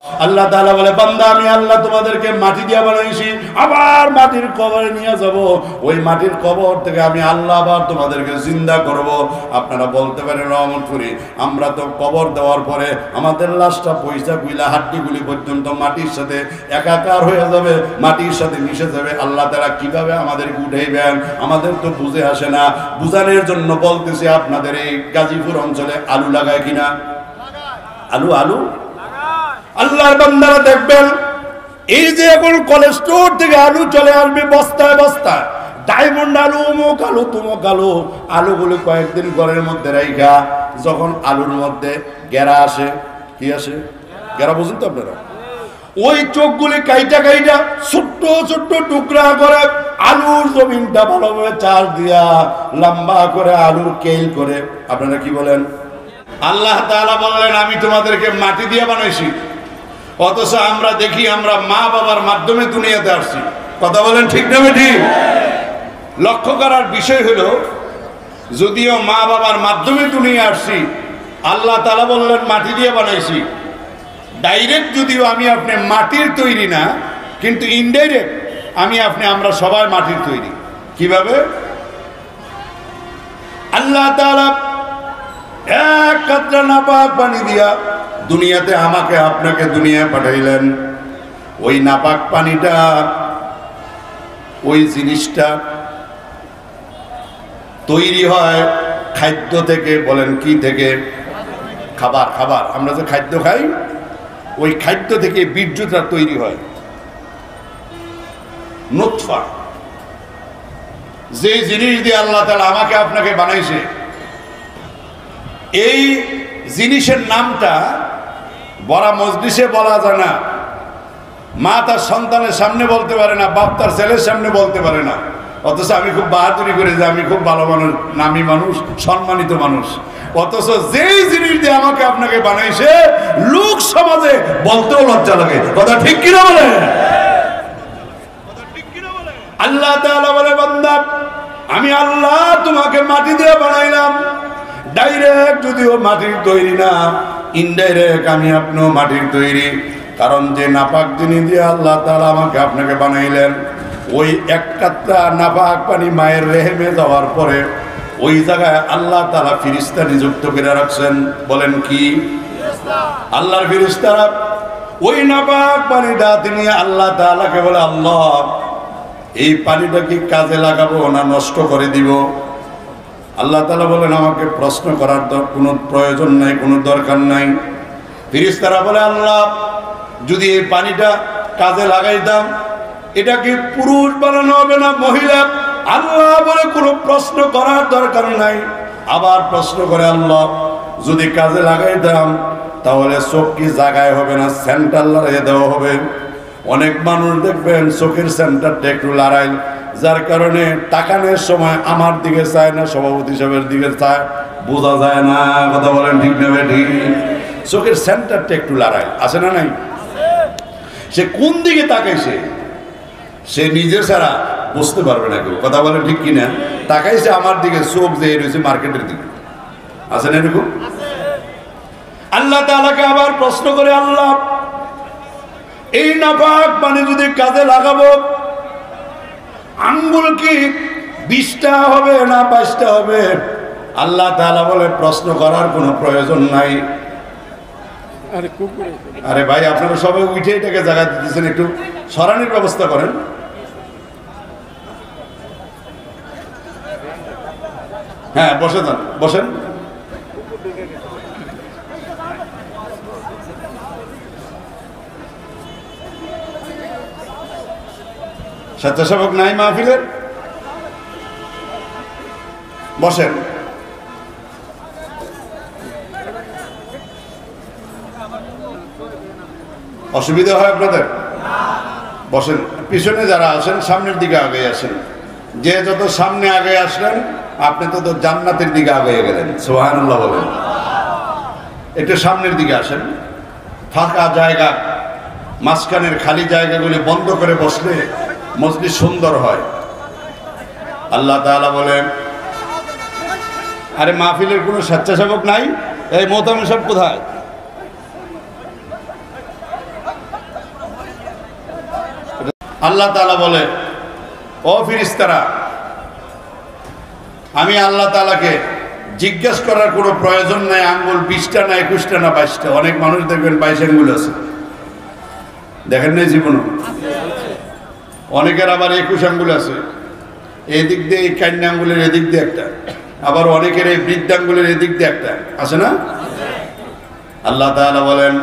আল্লাহ তাআলা বলে, বান্দা আমি আল্লাহ তোমাদেরকে মাটি দিয়ে বানাইছি, আবার মাটির কবরে নিয়ে যাব, ওই মাটির কবর থেকে আমি আল্লাহ আবার তোমাদেরকে জিন্দা করব। আপনারা বলতে পারেন রহমতপুরি, আমরা তো কবর দেওয়ার পরে আমাদের লাশটা পয়সা গুলা হাড্ডিগুলি পর্যন্ত মাটির সাথে একাকার হয়ে যাবে, মাটির সাথে মিশে যাবে, আল্লাহ তাআলা কিভাবে আমাদেরকে উঠাইবেন আমাদের তো বুঝে আসে না। বুঝানোর জন্য বলতেছি, আপনাদের এই গাজীপুর অঞ্চলে আলু লাগায় কিনা? আলু আলু আল্লাহর বান্দারা দেখবেন, এই যে এখন কলেজ স্টোর থেকে আলু চলে আসবে বস্তায় বস্তায়, ডায়মন্ড আলু, অমুক আলু, তমুক আলু, আলুগুলো কয়েকদিন ঘরের মধ্যে রাইখা যখন আলুর মধ্যে গেরা আসে, কি আসে? গেরা বুঝুন তো আপনারা? ওই চোখগুলি কাইটা কাইটা ছোট্ট ছোট্ট টুকরা করে আলুর জমিনটা ভালোভাবে চাষ দিয়া লম্বা করে আলুর কেল করে, আপনারা কি বলেন? আল্লাহ তাআলা বললেন, আমি তোমাদেরকে মাটি দিয়ে বানাইছি, অথচ আমরা দেখি আমরা মা বাবার মাধ্যমে দুনিয়াতে আসছি। কথা বলেন ঠিক না ঠিক? লক্ষ্য করার বিষয় হলো, যদিও মা বাবার মাধ্যমে দুনিয়া আসছি, আল্লাহ তাআলা বললেন মাটি দিয়ে বানাইছি। ডাইরেক্ট যদিও আমি আপনি মাটির তৈরি না, কিন্তু ইনডাইরেক্ট আমি আপনি আমরা সবাই মাটির তৈরি। কিভাবে? আল্লাহ তাআলা এক কাতরা নাপাক পানি দিয়া দুনিয়াতে আমাকে আপনাকে দুনিয়ায় পাঠাইলেন। ওই নাপাক পানিটা, ওই জিনিসটা তৈরি হয় খাদ্য থেকে। বলেন কি থেকে? খাবার। খাবার আমরা যে খাদ্য খাই, ওই খাদ্য থেকে বীর্যটা তৈরি হয়। নুতফা, যে জিনিস দিয়ে আল্লাহ তাআলা আমাকে আপনাকে বানাইছে, এই জিনিসের নামটা বড় মজলিসে বলা যায় না। মা তার সন্তানের সামনে বলতে পারে না, বাপ তার ছেলের সামনে বলতে পারে না, অথচ আমি খুব বাহাদুরি করে যে আমি খুব ভালো মানুষ, নামী মানুষ, সম্মানিত মানুষ। অথচ যেই জিনিস দিয়ে আমাকে আপনাকে বানাইছে, লোক সমাজে বলতেও লজ্জা লাগে। কথা ঠিক কিনা বলে? আল্লাহ তাআলা বলে, বান্দা আমি আল্লাহ তোমাকে মাটি দিয়ে বানাইলাম। ডাইরেক্ট যদিও মাটির তৈরি না, ইনডাইরেক্ট আমি আপনিও মাটির তৈরি। কারণ যে নাপাক জিনিস দিয়ে আল্লাহ তাআলা আমাকে আপনাকে বানাইলেন, ওই এক কাতরা নাপাক পানি মায়ের রেহেমে যাওয়ার পরে ওই জায়গায় আল্লাহ তাআলা ফেরেশতা নিযুক্ত করে রাখছেন। বলেন কি? আল্লাহর ফেরেশতারা ওই নাপাক পানিটা তিনি আল্লাহ তাআলাকে বলে, আল্লাহ এই পানিটা কি কাজে লাগাবো না নষ্ট করে দিব? আল্লাহ তাআলা বলেন, আমাকে প্রশ্ন করার কোনো প্রয়োজন নাই, কোনো দরকার নাই। ফেরেশতারা বলে, আল্লাহ যদি এই পানিটা কাজে লাগাইতাম, এটা কি পুরুষ বানানো হবে না মহিলা? আল্লাহ বলে, কোনো প্রশ্ন করার দরকার নাই। আবার প্রশ্ন করে, আল্লাহ যদি কাজে লাগাইতাম তাহলে চোখ কি জায়গায় হবে না সেন্টার লড়াইয়ে দেওয়া হবে? অনেক মানুষ দেখবেন চোখের সেন্টারটা একটু লড়াই, যার কারণে তাকানোর সময় আমার দিকে চায় না, সভাপতি সাহেবের দিকে চায়, বোঝা যায় না। কথা বলেন ঠিক না ঠিক? চোখের সেন্টারটা একটু লড়াই আছে না নাই? সে কোন দিকে তাকাইছে সে নিজে ছাড়া বুঝতে পারবে না কেউ। কথা বলেন ঠিক কিনা? তাকাইছে আমার দিকে, চোখ যে রয়েছে মার্কেটের দিকে। আছে না এরকম? আল্লাহ তাআলাকে আবার প্রশ্ন করে, আল্লাহ এই নাপাক পানি যদি কাজে লাগাবো, আঙ্গুল কি 20টা হবে না 22টা হবে? আল্লাহ তাআলা বলে, প্রশ্ন করার কোনো প্রয়োজন নাই। আরে ভাই, আপনারা সবাই উঠে এটাকে জায়গা দিতেছেন, একটু সরানোর ব্যবস্থা করেন। হ্যাঁ, বসে যান, বসেন। স্বেচ্ছাসেবক নাই মাহফিলের? বসেন। অসুবিধা হয় আপনাদের? বসেন। পিছনে যারা আছেন সামনের দিকে আগে আসেন। যে যত সামনে আগে আসলেন আপনি তত জান্নাতের দিকে আগে গেলেন। সুবহানাল্লাহ বলেন। একটু সামনের দিকে আসেন। ফাঁকা জায়গা, মাঝখানের খালি জায়গাগুলি বন্ধ করে বসলে মজলিস সুন্দর হয়। আল্লাহ তাআলা বলেন, আরে মাহফিলের কোনো স্বেচ্ছাসেবক নাই? এই মোহতামিম সাহেব কোথায়? আল্লাহ তাআলা বলে, ও ফেরেশতারা, আমি আল্লাহ তাআলাকে জিজ্ঞেস করার কোনো প্রয়োজন নাই আঙ্গুল 20টা না 21টা না 22টা। অনেক মানুষ দেখবেন 22 আঙ্গুল আছে, দেখেন নাই জীবনে? অনেকের আবার 21 আঙ্গুল আছে, এদিক দিয়ে এই কান্না আঙ্গুলের এদিক দিয়ে একটা, আবার অনেকের এই বৃদ্ধাঙ্গুলের এদিক দিয়ে একটা আছে না? আল্লাহ তাআলা বলেন,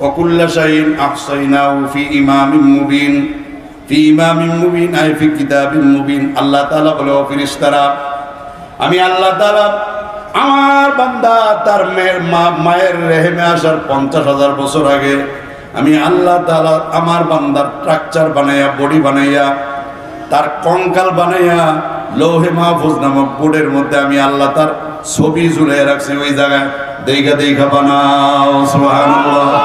ওয়াকুল্লা শাইইন আহসাইনাহু ফি ইমামিন মুবিন, ফি ইমামিন মুবিন আই ফি কিতাবিন মুবিন। আল্লাহ তাআলা বলে, ও ফেরেশতারা, আমি আল্লাহ তাআলা আমার বান্দা তার মায়ের রেহেমে আসার 50,000 বছর আগে আমি আল্লাহ তাআলা আমার বান্দার স্ট্রাকচার বানাইয়া, বডি বানাইয়া, তার কঙ্কাল বানাইয়া লৌহে মাহফুজ নামক বোর্ডের মধ্যে আমি আল্লাহ তার ছবি ঝুলিয়ে রাখছি। ওই জায়গায় দেখা দেখা বানাও, সুবহানাল্লাহ।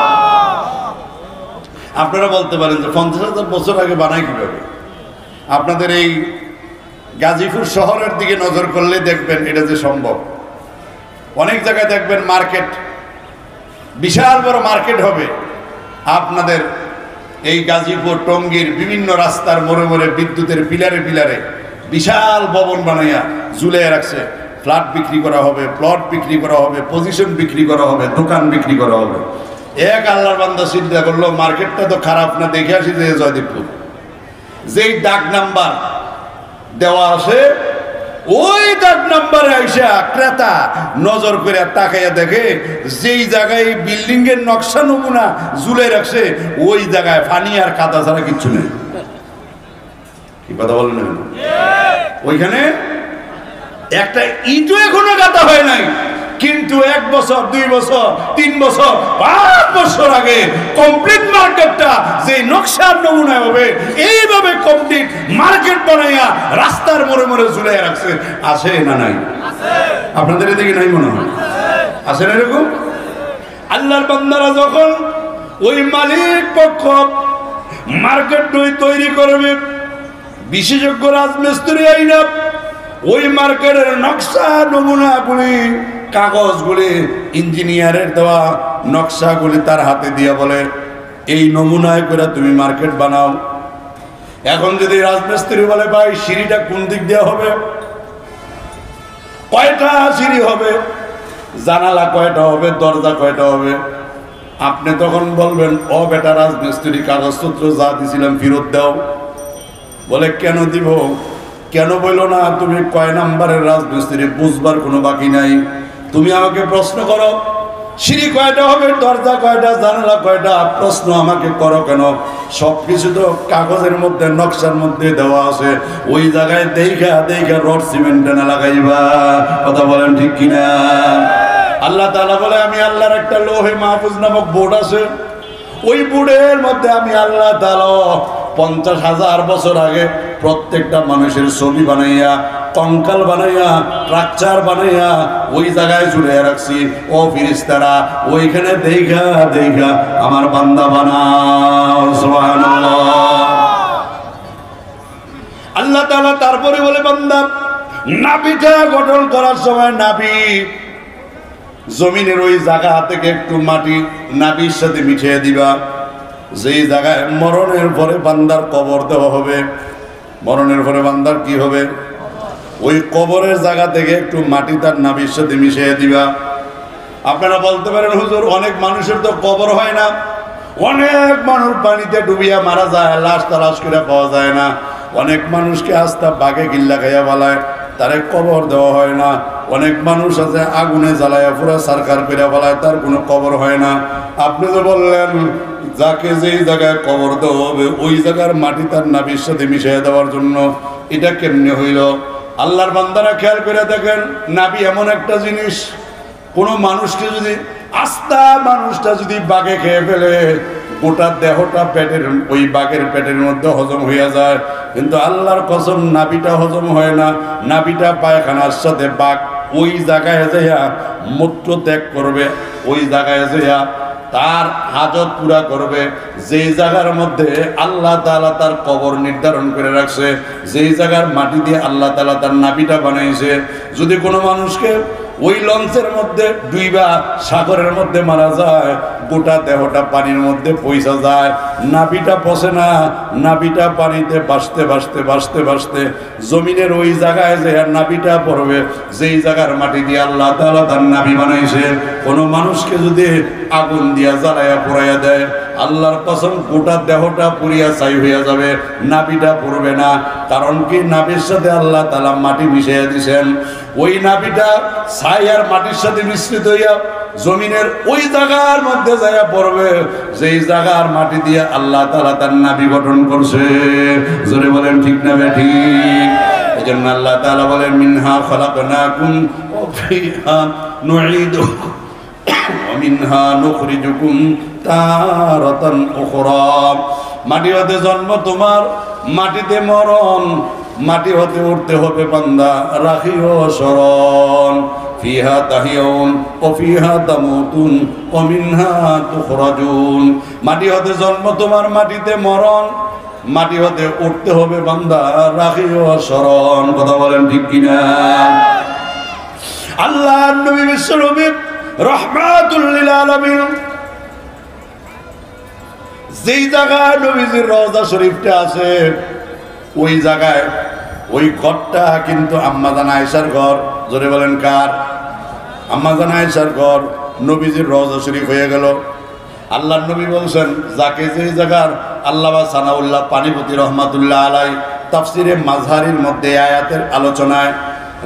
আপনারা বলতে পারেন যে 50,000 বছর আগে বানায় কিভাবে? আপনাদের এই গাজীপুর শহরের দিকে নজর করলে দেখবেন এটা যে সম্ভব। অনেক জায়গায় দেখবেন মার্কেট, বিশাল বড় মার্কেট হবে আপনাদের এই গাজীপুর টঙ্গীর বিভিন্ন রাস্তার মোড়ে মোড়ে বিদ্যুতের পিলারে পিলারে বিশাল ভবন বানাইয়া ঝুলিয়ে রাখছে। ফ্ল্যাট বিক্রি করা হবে, প্লট বিক্রি করা হবে, পজিশন বিক্রি করা হবে, দোকান বিক্রি করা হবে। এক আল্লাহর বান্দা চিন্তা করলো, মার্কেটটা তো খারাপ না, দেখে আসি যে জয়দেবপুর যেই ডাক নাম্বার দেওয়া আছে ওই ডাক নাম্বারে আইসা ক্রেতা নজর করে তাকাইয়া দেখে যেই জায়গায় বিল্ডিং এর নকশা নমুনা ঝুলে রাখছে ওই জায়গায় পানি আর কাদা ছাড়া কিচ্ছু নেই। কি কথা বলেন? ওইখানে একটা ইটও এখনো গাঁথা হয় নাই, কিন্তু 1 বছর 2 বছর 3 বছর 5 বছর আগে কমপ্লিট মার্কেটটা যে নকশার নমুনা হবে এইভাবে কমপ্লিট মার্কেট বানাইয়া রাস্তার মোড়ে মোড়ে ঝুলিয়ে রাখছে। আছে না নাই? আপনাদের এদিকে নাই মনে হয়? আছে না এরকম? আল্লাহর বান্দারা যখন ওই মালিক পক্ষ মার্কেট তৈরি করবে, বিশেষজ্ঞ রাজমিস্ত্রি আইনা ওই মার্কেটের নকশা নমুনাগুলি, কাগজগুলি, ইঞ্জিনিয়ারের দেওয়া নকশাগুলি তার হাতে দিয়ে বলে, এই নমুনায় করে তুমি মার্কেট বানাও। এখন যদি রাজমিস্ত্রি বলে, ভাই সিঁড়িটা কোন দিক দেওয়া হবে, কয়টা সিঁড়ি হবে, জানালা কয়টা হবে, দরজা কয়টা হবে, আপনি তখন বলবেন, ও বেটা রাজমিস্ত্রি, কাগজপত্র যা দিছিলাম ফেরত দাও। বলে, কেন দিব? কেন বললো না? তুমি কয় নাম্বারের রাজমিস্ত্রি, বুঝবার কোনো বাকি নাই। তুমি আমাকে প্রশ্ন করো, সিঁড়ি কয়টা হবে, দরজা কয়টা, জানালা কয়টা, প্রশ্ন আমাকে করো কেন? সবকিছু তো কাগজের মধ্যে, নকশার মধ্যে দেওয়া আছে। ওই জায়গায় দেখা দেখা রড সিমেন্ট না লাগাইবা। কথা বলেন ঠিক কিনা? আল্লাহ তাআলা বলে, আমি আল্লাহর একটা লৌহে মাহফুজ নামক বোর্ড আছে, ওই বোর্ডের মধ্যে আমি আল্লাহ তাআলা 50,000 বছর আগে প্রত্যেকটা মানুষের ছবি বানাইয়া, কঙ্কাল বানাইয়া, স্ট্রাকচার বানাইয়া ওই জায়গায় ঝুলিয়ে রাখছি। ও ফেরেশতারা, ওইখানে দেখা দেখা আমার বান্দা বানাও, সুবহানাল্লাহ। আল্লাহ তাআলা তারপরে বলে, বান্দা নাভিটা গঠন করার সময় নাভি জমিনের ওই জায়গা থেকে একটু মাটি নাভির সাথে মিশিয়ে দিবা। যেই জায়গায় মরণের পরে বান্দার কবর দেওয়া হবে, মরণের পরে বান্দার কি হবে, ওই কবরের জায়গা থেকে একটু মাটি তার নাভির সাথে মিশিয়ে দিবা। আপনারা বলতে পারেন, হুজুর অনেক মানুষের তো কবর হয় না, অনেক মানুষ পানিতে ডুবিয়া মারা যায়, লাশ তালাশ করে পাওয়া যায় না, অনেক মানুষকে আস্তা বাঘে গিল্লা খাইয়া বলায়, তারে কবর দেওয়া হয় না। অনেক মানুষ আছে আগুনে জ্বালাইয়া পুরা সরকার করে বলায়, তার কোনো কবর হয় না। আপনি তো বললেন যাকে যেই জায়গায় কবর দেওয়া হবে ওই জায়গার মাটি তার নাভির সাথে মিশিয়ে দেওয়ার জন্য, এটা কেমনে হইল? আল্লাহর বান্দারা খেয়াল করে দেখেন, নাভি এমন একটা জিনিস, কোনো মানুষকে যদি আস্তা মানুষটা যদি বাঘে খেয়ে ফেলে, গোটা দেহটা পেটের ওই বাঘের পেটের মধ্যে হজম হইয়া যায়, কিন্তু আল্লাহর কসম নাভিটা হজম হয় না। নাভিটা পায়খানার সাথে বাঘ ওই জায়গায় যাইয়া মূত্র ত্যাগ করবে, ওই জায়গায় যাইয়া তার হাজত পুরা করবে, যেই জায়গার মধ্যে আল্লাহ তাআলা তার কবর নির্ধারণ করে রাখছে, যেই জায়গার মাটি দিয়ে আল্লাহ তাআলা তার নাভিটা বানাইছে। যদি কোনো মানুষকে ওই লঞ্চের মধ্যে ডুইবা সাগরের মধ্যে মারা যায়, গোটা দেহটা পানির মধ্যে পয়সা যায়, নাভিটা পচে না, নাভিটা পানিতে ভাসতে ভাসতে ভাসতে ভাসতে জমিনের ওই জায়গায় যে নাভিটা পড়বে, যেই জায়গার মাটি দিয়ে আল্লাহ তাআলা তার নাভি বানাইছে। কোনো মানুষকে যদি আগুন দিয়া জ্বালায়া পোড়াইয়া দেয়, আল্লাহর কসম গোটা দেহটা পুড়িয়া ছাই হইয়া যাবে, নাভিটা পড়বে না। কারণ কি, নাভির সাথে আল্লাহ তাআলা মাটি মিশাইয়া দিয়েছেন। ওই নাভিটা ছাই আর মাটির সাথে মিশ্রিত হইয়া জমিনের ওই জায়গার মধ্যে যাইয়া পড়বে, যেই জায়গার মাটি দিয়ে আল্লাহ তাআলা তার নাভি গঠন করছে। জোরে বলেন ঠিক না বেঠিক? এই জন্য আল্লাহ তাআলা বলেন মিনহা খালাকনাকুম ওয়া ফিহা নুঈদুকুম ওয়া মিনহা নুখরিজুকুম তারাতান উখরা। মাটি হতে জন্ম তোমার, মাটিতে মরণ, মাটি হতে উঠতে হবে বান্দা, রাখিও স্মরণ। ফিহা তাহিয়ুন ওয়া ফিহা তামুতুন ওয়া মিনহা তুখরাজুন। মাটি হতে জন্ম তোমার, মাটিতে মরণ, মাটি হতে উঠতে হবে বান্দা, রাখিও স্মরণ। কথা বলেন ঠিক কিনা? আল্লাহর নবী বিশ্বনবী রাহমাতুল লিল আলামিন যেই জায়গায় নবীজির রওজা শরীফটা আছে, ওই জায়গায় ওই ঘরটা কিন্তু আম্মা জান আয়েশার ঘর। জোরে বলেন কার? আম্মা জান আয়েশার ঘর। নবীজির রওজা শরীফ হয়ে গেল। আল্লাহর নবী বলছেন, যাকে যেই জায়গার আল্লামা সানাউল্লাহ পানিপতি রহমাতুল্লাহ আলাই তাফসিরে মাজহারির মধ্যে আয়াতের আলোচনায়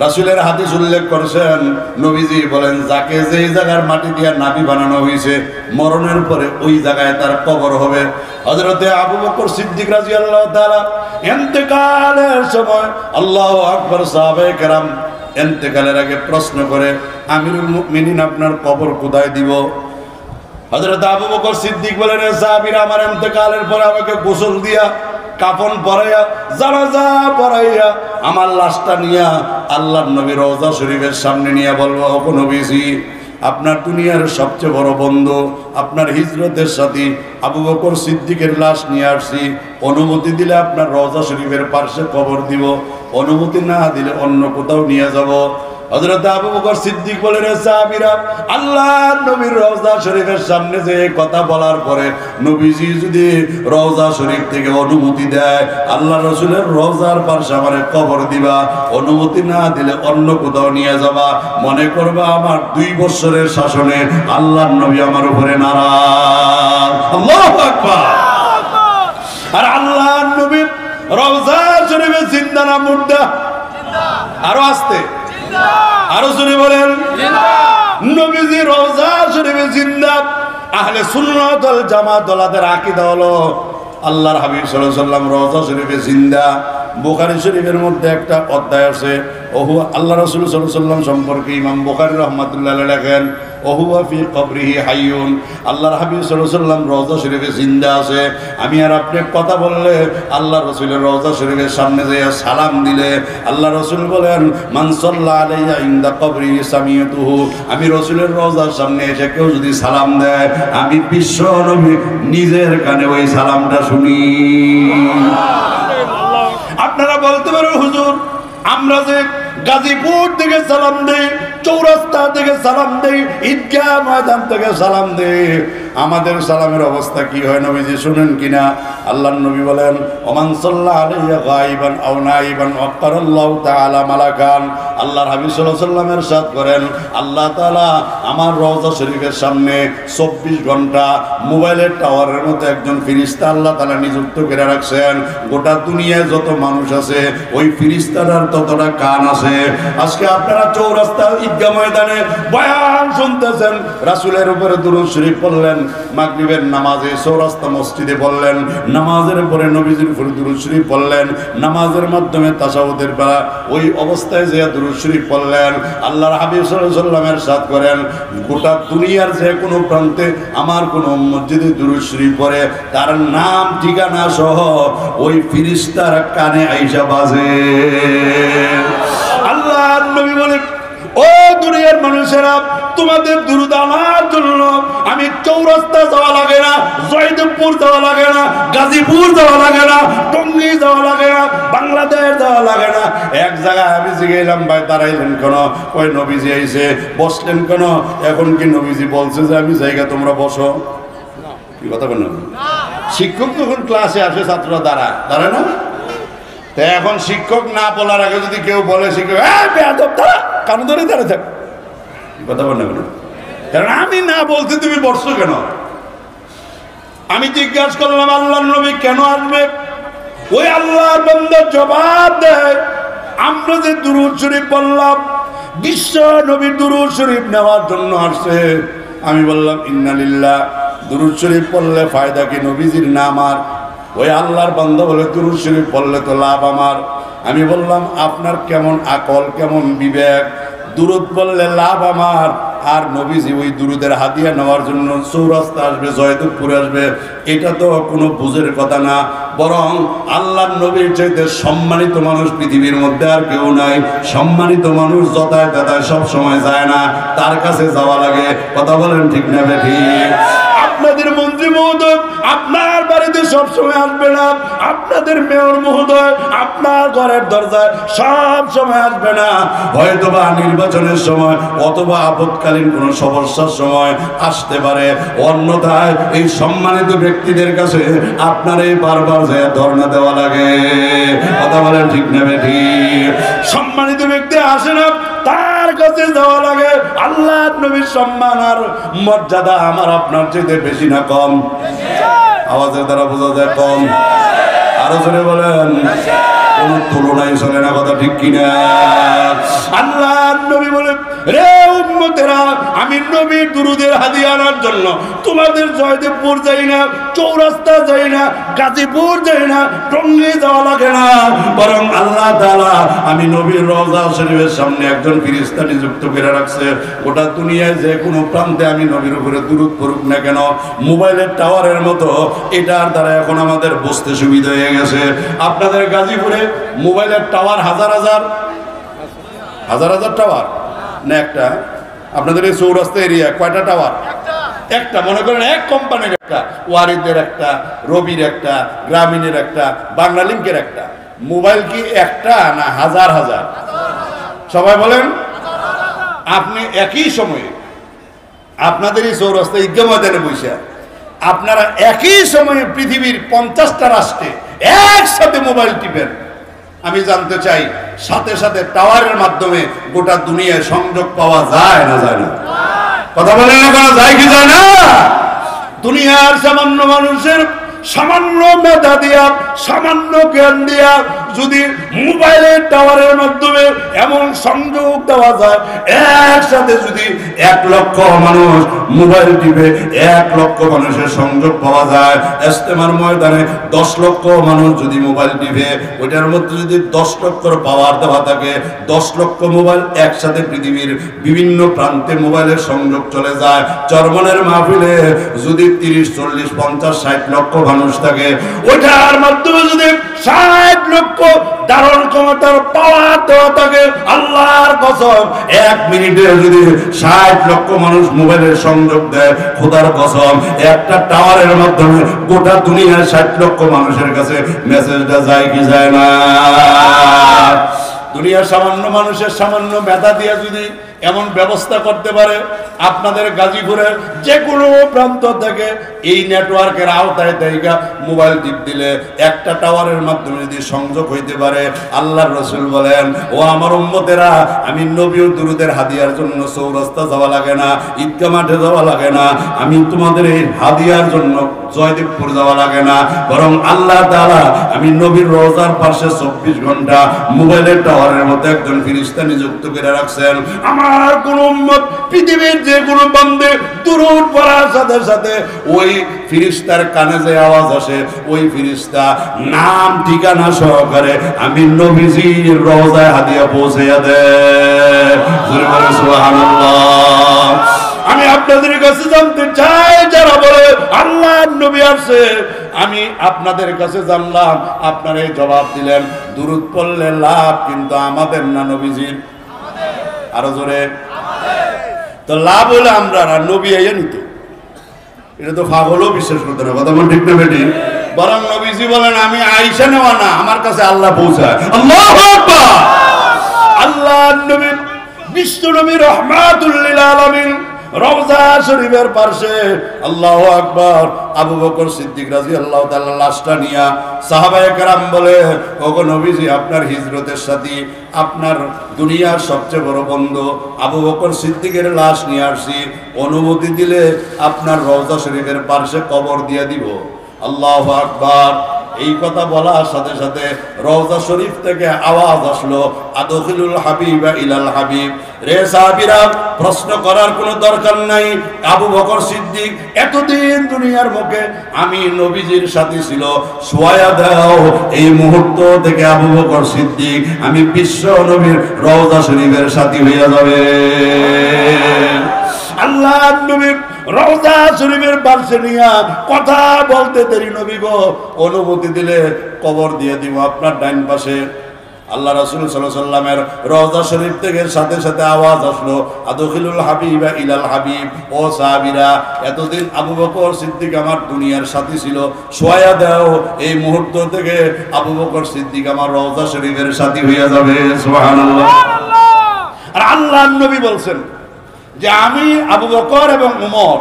রাসূলের হাদিস উল্লেখ করেছেন। নবীজি বলেন, যাকে যেই জায়গার মাটি দিয়ে নাভি বানানো হয়েছে, মরণের পরে ওই জায়গায় তার কবর হবে। হযরতে আবু বকর সিদ্দিক রাদিয়াল্লাহু তাআলা ইন্তেকালের সময়, আল্লাহু আকবার, সাহাবায়ে কেরাম ইন্তেকালের আগে প্রশ্ন করে, আমিরুল মুমিনিন আপনার কবর কোথায় দিব? হযরত আবু বকর সিদ্দিক বলেন, সাহাবীরা আমার ইন্তেকালের পরে আমাকে গোসল দিয়া, কাফন পরাইয়া, জানাজা পরাইয়া আমার লাশটা নিয়া আল্লাহর নবীর রওজা শরীফের সামনে নিয়ে বলবো, ও নবীজি, আপনার দুনিয়ার সবচেয়ে বড় বন্ধু, আপনার হিজরতের সাথী আবু বকর সিদ্দিকের লাশ নিয়ে আসছি, অনুমতি দিলে আপনার রওজা শরীফের পাশে কবর দিব, অনুমতি না দিলে অন্য কোথাও নিয়ে যাব। হযরত আবু বকর সিদ্দিক বলেন, সাহাবীরা আল্লাহর নবীর রওজা শরীফের সামনে যে কথা বলার পরে নবীজি যদি রওজা শরীফ থেকে অনুমতি দেয়, আল্লাহ রাসূলের রওজার পাশে আমারে কবর দিবা, অনুমতি না দিলে অন্য কোথাও নিয়ে যাবা, মনে করবা আমার 2 বছরের শাসনে আল্লাহর নবী আমার উপরে নারাজ। আল্লাহু আকবার। আর আল্লাহর নবী রওজা শরীফে জিন্দা না মুর্দা? আরো আসতে, আরো জোরে বলেন। নবীজি রওজা শরীফে জিন্দা। আহলে সুন্নাত ওয়াল জামাত ওয়ালাদের আকীদা হলো আল্লাহর হাবিব সাল্লাল্লাহু আলাইহি ওয়াসাল্লাম রওজা শরীফে জিন্দা। বুখারী শরীফের মধ্যে একটা অধ্যায় আছে, ওহু আল্লাহ রাসূল সাল্লাল্লাহু আলাইহি ওয়াসাল্লাম সম্পর্কে ইমাম বুখারী রাহমাতুল্লাহ আলাইহি লেখেন, ওহুয়া ফি কবরিহি হাইয়ুন। আল্লাহর হাবিব সাল্লাল্লাহু আলাইহি ওয়াসাল্লাম রওজা শরীফে জিন্দা আছে। আমি আর আপনি কথা বললে, আল্লাহ রাসূলের রওজা শরীফের সামনে যেয়ে সালাম দিলে, আল্লাহ রাসূল বলেন, মান সাল্লা আলাইয়া ইনদা কবরিহি সামিয়াতুহু। আমি রাসূলের রওজার সামনে এসে কেউ যদি সালাম দেয়, আমি বিশ্ব নবী নিজের কানে ওই সালামটা শুনি। আপনারা বলতে পারেন, হুজুর আমরা যে গাজীপুর থেকে সালাম দেই, চৌরাস্তা থেকে সালাম দেই, ঈদগাহ ময়দান থেকে সালাম দেই, আমাদের সালামের অবস্থা কি হয় নবীজি শুনেন কিনা? আল্লাহর নবী বলেন, ওমান সাল্লাল্লাহু আলাইহি গায়বান আও নাইবান ওয়াক্কারাল্লাহু তাআলা মালাকান। আল্লাহর হাবিব সাল্লাল্লাহু আলাইহি ওয়াসাল্লাম ইরশাদ করেন, আল্লাহ তাআলা আমার রওজা শরীফের সামনে 24 ঘন্টা মোবাইলের টাওয়ারের মতো একজন ফেরেশতা আল্লাহ তাআলা নিযুক্ত করে রাখছেন। গোটা দুনিয়ায় যত মানুষ আছে, ওই ফেরেশতার ততটা কান আছে। আজকে আপনারা চৌরাস্তা ঈদগাহ ময়দানে বয়ান শুনতেছেন, রাসূলের উপরে দুরূদ শরীফ পড়লেন, মাগরিবের নামাজে চৌরাস্তা মসজিদে বললেন, নামাজের পরে নবীজির উপরে দুরূদ শরীফ পড়লেন, নামাজের মাধ্যমে তাশাহুদের বেলা ওই অবস্থায় যে দুরূদ শরীফ পড়লেন। আল্লাহর হাবিব সাল্লাল্লাহু আলাইহি ওয়াসাল্লাম ইরশাদ করেন, গোটা দুনিয়ার যে কোনো প্রান্তে আমার কোনো মসজিদে দুরূদ শরীফ পড়ে, তার নাম ঠিকানা সহ ওই ফেরেশতার কানে আইসা বাজে। আল্লাহর নবী বলেন, ও দুনিয়ার মানুষেরা, তোমাদের দুরূদ আনার জন্য আমি চৌরাস্তা যাওয়া লাগে না, জয়দেবপুর যাওয়া লাগে না, গাজীপুর যাওয়া লাগে না, টঙ্গী যাওয়া লাগে না, বাংলা বাংলাদেশ দেওয়া লাগে না। এক জায়গায় আমি জিজ্ঞাসলাম, ভাই দাঁড়াইলেন কেন? ওই নবীজি আইছে, বসলেন কেন? এখন কি নবীজি বলছে যে আমি জায়গা তোমরা বসো? কি কথা বলেন? শিক্ষক যখন ক্লাসে আসে ছাত্ররা দাঁড়ায় না? তো এখন শিক্ষক না বলার আগে যদি কেউ বলে শিক্ষক কারণ ধরে দাঁড়িয়ে থাক, কথা বলেন না? কারণ আমি না বলতে তুমি বসছো কেন? আমি জিজ্ঞাসা করলাম আল্লাহর নবী কেন আসবে? ওই আল্লাহর বান্দা জবাব দেয়, আমরা যে দুরূদ শরীফ বললাম বিশ্ব নবী দুরূদ শরীফ নেওয়ার জন্য আসছে। আমি বললাম ইন্না লিল্লাহ, দুরূদ শরীফ পড়লে ফায়দা কি নবীজির না আমার? ওই আল্লাহর বান্দা বলে দুরূদ শরীফ পড়লে তো লাভ আমার। আমি বললাম আপনার কেমন আকল, কেমন বিবেক? দুরূদ পড়লে লাভ আমার, আর নবীজি ওই দুরুদের হাদিয়া নেওয়ার জন্য চৌরাস্তা আসবে, জয়দেবপুরে আসবে, এটা তো কোনো বুঝের কথা না। বরং আল্লাহর নবীর চাইতে সম্মানিত মানুষ পৃথিবীর মধ্যে আর কেউ নাই। সম্মানিত মানুষ যথায় তথায় সব সময় যায় না, তার কাছে যাওয়া লাগে। কথা বলেন ঠিক না বেঠিক? আপনাদের মন্ত্রী মহোদয় আপনার বাড়িতে সবসময় আসবে না, আপনাদের মেয়র মহোদয় আপনার ঘরের দরজায় সব সময় আসবে না, হয়তোবা নির্বাচনের সময় অথবা আপৎকালীন কোনো সমস্যার সময় আসতে পারে। অন্যথায় এই সম্মানিত ব্যক্তিদের কাছে আপনার এই বারবার যে ধর্ণা দেওয়া লাগে। কথা বলেন ঠিক না বেঠিক? সম্মানিত ব্যক্তি আসে না, তার কাছে যাওয়া লাগে। আল্লাহ নবীর সম্মান আর মর্যাদা আমার আপনার চেয়ে বেশি না কম? আওয়াজের দ্বারা বোঝা যায় কম। আরো জোরে বলেন। কোন তুলনায় চলে না, কথা ঠিক কিনা? আল্লাহ নবী বলে, রে উম্মতেরা, আমি নবীর দুরুদের হাদিয়া আনার জন্য তোমাদের জয়দেবপুর যাই না, চৌরাস্তা যাই না, গাজীপুর যাই না, টঙ্গী যাওয়া লাগে না। বরং আল্লাহ তাআলা আমি নবীর রওজা শরীফের সামনে একজন ফেরেশতা নিযুক্ত করে রাখছে। গোটা দুনিয়ায় যে কোনো প্রান্তে আমি নবীর উপরে দুরূদ পড়ুক না কেন, মোবাইলের টাওয়ারের মতো এটার দ্বারা এখন আমাদের বসতে সুবিধা হয়ে গেছে। আপনাদের গাজীপুরে মোবাইলের টাওয়ার হাজার হাজার টাওয়ার না একটা? আপনাদের এই চৌরাস্তা এরিয়া কয়টা টাওয়ার? একটা। মনে করেন এক কোম্পানির একটা, ওয়ারিদের একটা, রবির একটা, গ্রামীণের একটা, বাংলালিংকের একটা। মোবাইল কি একটা না হাজার হাজার? সবাই বলেন। আপনি একই সময়ে আপনাদের এই চৌরাস্তা ঈদগাহ ময়দানে বসে আপনারা একই সময়ে পৃথিবীর 50টা রাষ্ট্রে একসাথে মোবাইল টিপেন। আমি জানতে চাই, সাথে সাথে টাওয়ারের মাধ্যমে গোটা দুনিয়ায় সংযোগ পাওয়া যায় না যায় না? কথা বলেন না, কেন যায় কি যায় না? দুনিয়ার সামান্য মানুষের সামান্য মেধা দিয়া, সামান্য জ্ঞান দিয়া যদি মোবাইলের টাওয়ারের মাধ্যমে এমন সংযোগ দেওয়া যায়, একসাথে যদি 1 লক্ষ মানুষ মোবাইল টিপে 1 লক্ষ মানুষের সংযোগ পাওয়া যায়, ইজতেমার ময়দানে 10 লক্ষ মানুষ যদি মোবাইল টিপে ওইটার মধ্যে যদি 10 লক্ষর পাওয়ার দেওয়া থাকে, 10 লক্ষ মোবাইল একসাথে পৃথিবীর বিভিন্ন প্রান্তে মোবাইলের সংযোগ চলে যায়। চরমনের মাহফিলে যদি 30, 40, 50, 60 লক্ষ মানুষ থাকে, ওইটার মাধ্যমে যদি 60 লক্ষ ধারণ ক্ষমতার পাওয়ার দেওয়া থাকে, আল্লাহর কসম 1 মিনিটে যদি 60 লক্ষ মানুষ মোবাইলের সংযোগ দেয়, খোদার কসম একটা টাওয়ারের মাধ্যমে গোটা দুনিয়ার 60 লক্ষ মানুষের কাছে মেসেজটা যায় কি যায় না? দুনিয়ার সামান্য মানুষের সামান্য মেধা দিয়ে যদি এমন ব্যবস্থা করতে পারে, আপনাদের গাজীপুরের যে কোনো প্রান্ত থেকে এই নেটওয়ার্কের আওতায় জায়গা মোবাইল টিপ দিলে একটা টাওয়ারের মাধ্যমে যদি সংযোগ হইতে পারে, আল্লাহর রাসূল বলেন, ও আমার উম্মতেরা, আমি নবী ও দুরুদের হাদিয়ার জন্য চৌরাস্তা যাওয়া লাগে না, ঈদগাহ মাঠে যাওয়া লাগে না, আমি তোমাদের এই হাদিয়ার জন্য জয়দেবপুর যাওয়া লাগে না, বরং আল্লাহ তাআলা আমি নবীর রওজার পাশে 24 ঘন্টা মোবাইলের টাওয়ারের মতো একজন ফেরেশতা নিযুক্ত করে রাখছেন। আমার কোন উম্মত পৃথিবীর যে কোনো বান্দে দুরূদ পড়ার সাথে সাথে ওই ফেরেশতার কানে যে আওয়াজ আসে, ওই ফেরেশতা নাম ঠিকানা সহকারে আমি নবীজির রওজায় হাদিয়া পৌঁছাইয়া দেয়। সুবহানাল্লাহ। আমি আপনাদের কাছে জানতে চাই, যারা বলে আল্লাহর নবী আসছে, আমি আপনাদের কাছে জানলাম, আপনারা এই জবাব দিলেন দুরূদ পড়লে লাভ, কিন্তু আমাদের না নবীজির? আরো জোরে। তো লাভ হলে আমরা নবী আইয়া নিত, এটা তো পাগলও বিশ্বাস করতে না। কথা বল ঠিক না বেটি? বরং নবীজি বলেন আমি আয়েশা নেওয়া না, আমার কাছে আল্লাহ পৌঁছায়। আল্লাহু আকবার। আল্লাহর নবী বিশ্ব নবী রাহমাতুল লিল আলামিন রওজা শরীফের পাশে আল্লাহু আকবার আবু বকর সিদ্দিক রাদিয়াল্লাহু তাআলা লাশটা নিয়া সাহাবায়ে কেরাম বলে, ওগো নবীজি আপনার হিজরতের সাথী, আপনার দুনিয়ার সবচেয়ে বড় বন্ধু আবু বকর সিদ্দিকের লাশ নিয়ে আসছি, অনুমতি দিলে আপনার রওজা শরীফের পাশে কবর দিয়ে দিব। আল্লাহু আকবার। এই কথা বলার সাথে সাথে রওজা শরীফ থেকে আওয়াজ আসলো, আদখিলুল হাবিবা ইলাল হাবিব। রে সাহাবীরা, প্রশ্ন করার কোনো দরকার নাই। আবু বকর সিদ্দিক এতদিন দুনিয়ার মুখে আমি নবীজির সাথী ছিল, শোয়া দাও এই মুহূর্ত থেকে আবু বকর সিদ্দিক আমি বিশ্ব নবীর রওজা শরীফের সাথী হয়ে যাবে। আল্লাহর নবী রওজা শরীফের পাশে নিয়া কথা বলতে দেরি, নবী গো অনুমতি দিলে কবর দিয়ে দিব আপনার ডাইন পাশে। আল্লাহ রাসূল সাল্লাল্লাহু আলাইহি সাল্লামের রওজা শরীফ থেকে সাথে সাথে আওয়াজ আসলো, আদখিলুল হাবিবা ইলাল হাবিব। ও সাহাবীরা, এতদিন আবু বকর সিদ্দিক আমার দুনিয়ার সাথী ছিল, শোয়া দাও এই মুহূর্ত থেকে আবু বকর সিদ্দিক আমার রওজা শরীফের সাথী হয়ে যাবে। সুবহানাল্লাহ। আর আল্লাহর নবী বলছেন যে আমি আবু বকর এবং উমর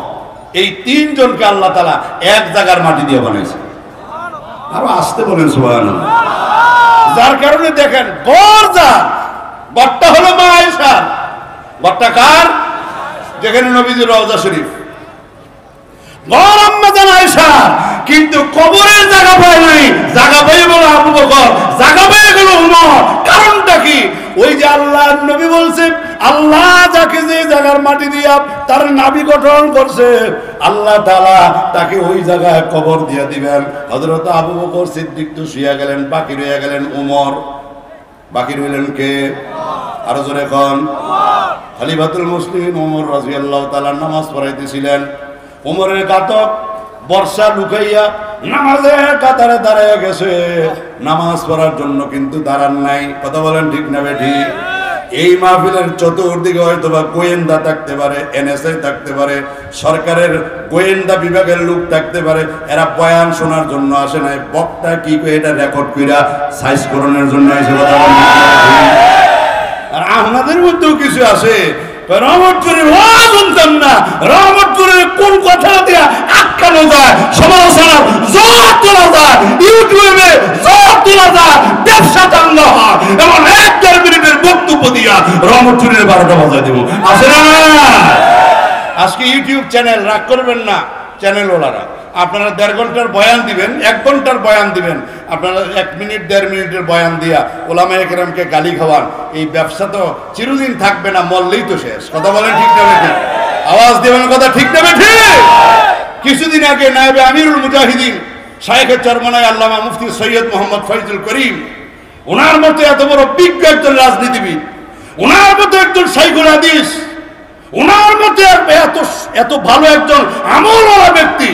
এই তিনজনকে আল্লাহ তাআলা এক জায়গার মাটি দিয়ে বানাইছে। আরো আসতে বলেন সুবহানাল্লাহ। যার কারণে দেখেন গড়টা হলো মা আয়েশার, গড়টা কার? যেখানে নবীজির রওজা শরীফ, গড় আম্মা জান আয়েশা, কিন্তু কবরের জায়গা পায় নাই। জায়গা পেয়ে গেল আবু বকর, জায়গা পেয়ে গেল উমর। কারণটা কি? ওই যে আল্লাহর নবী বলছে আল্লাহ যাকে যে জায়গার মাটি দিয়া তার নাভি গঠন করছে, আল্লাহ তাআলা তাকে ওই জায়গায় কবর দিয়ে দিবেন। হযরত আবু বকর সিদ্দিক তো শুয়ে গেলেন, বাকি রয়ে গেলেন উমর। বাকি রইলেন কে? আরো জোরে কোন? খলিফাতুল মুসলিমিন উমর রাদিয়াল্লাহু তাআলা নামাজ পড়াইতেছিলেন। উমরের ঘাতক বর্ষা লুকাইয়া নামাজে কাতারে দাঁড়ায় গেছে, নামাজ পড়ার জন্য কিন্তু দাঁড়ান নাই। কথা বলেন ঠিক না বেঠিক? এই মাহফিলের চতুর্দিকে হয়তো বা গোয়েন্দা থাকতে পারে, এনএসআই থাকতে পারে, সরকারের গোয়েন্দা বিভাগের লোক থাকতে পারে। এরা বয়ান শোনার জন্য আসে নাই, বক্তা কি করে এটা রেকর্ড কইরা সাইজ করণের জন্য এসে কথা বলেন। আর আপনাদের মধ্যেও কিছু আছে রহমতপুরের ওয়াজ শুনতাম না, রহমতপুরের কোন কথা দিয়া আটকানো যায়, সমালোচনার জোর তোলা যায়, ইউটিউবে জোর তোলা যায়, ব্যবসা চাঙ্গা হয়, এমন 1-1.5 মিনিটের বক্তব্য দিয়া রহমতপুরের 12টা বাজায় দেব। আছে না? আজকে ইউটিউব চ্যানেল, রাগ করবেন না চ্যানেল ওলারা, আপনারা 1.5 ঘন্টার বয়ান দিবেন, 1 ঘন্টার বয়ান দিবেন, আপনারা 1 মিনিট 1.5 মিনিটের বয়ান দিয়া ওলামায়ে কেরামকে গালি খাওয়ান। এই ব্যবসা তো চিরদিন থাকবে না, মরলেই তো শেষ। কথা বলেন ঠিক না ঠিক? আওয়াজ দেবেন, কথা ঠিক না ঠিক? কিছুদিন আগে নায়েবে আমিরুল মুজাহিদিন শাইখে চরমনায় আল্লামা মুফতি সৈয়দ মোহাম্মদ ফয়জুল করিম, ওনার মতো এত বড় বিজ্ঞ একজন রাজনীতিবিদ, ওনার মতো একজন শাইখুল হাদিস, ওনার মতো এত ভালো একজন আমলওয়ালা ব্যক্তি,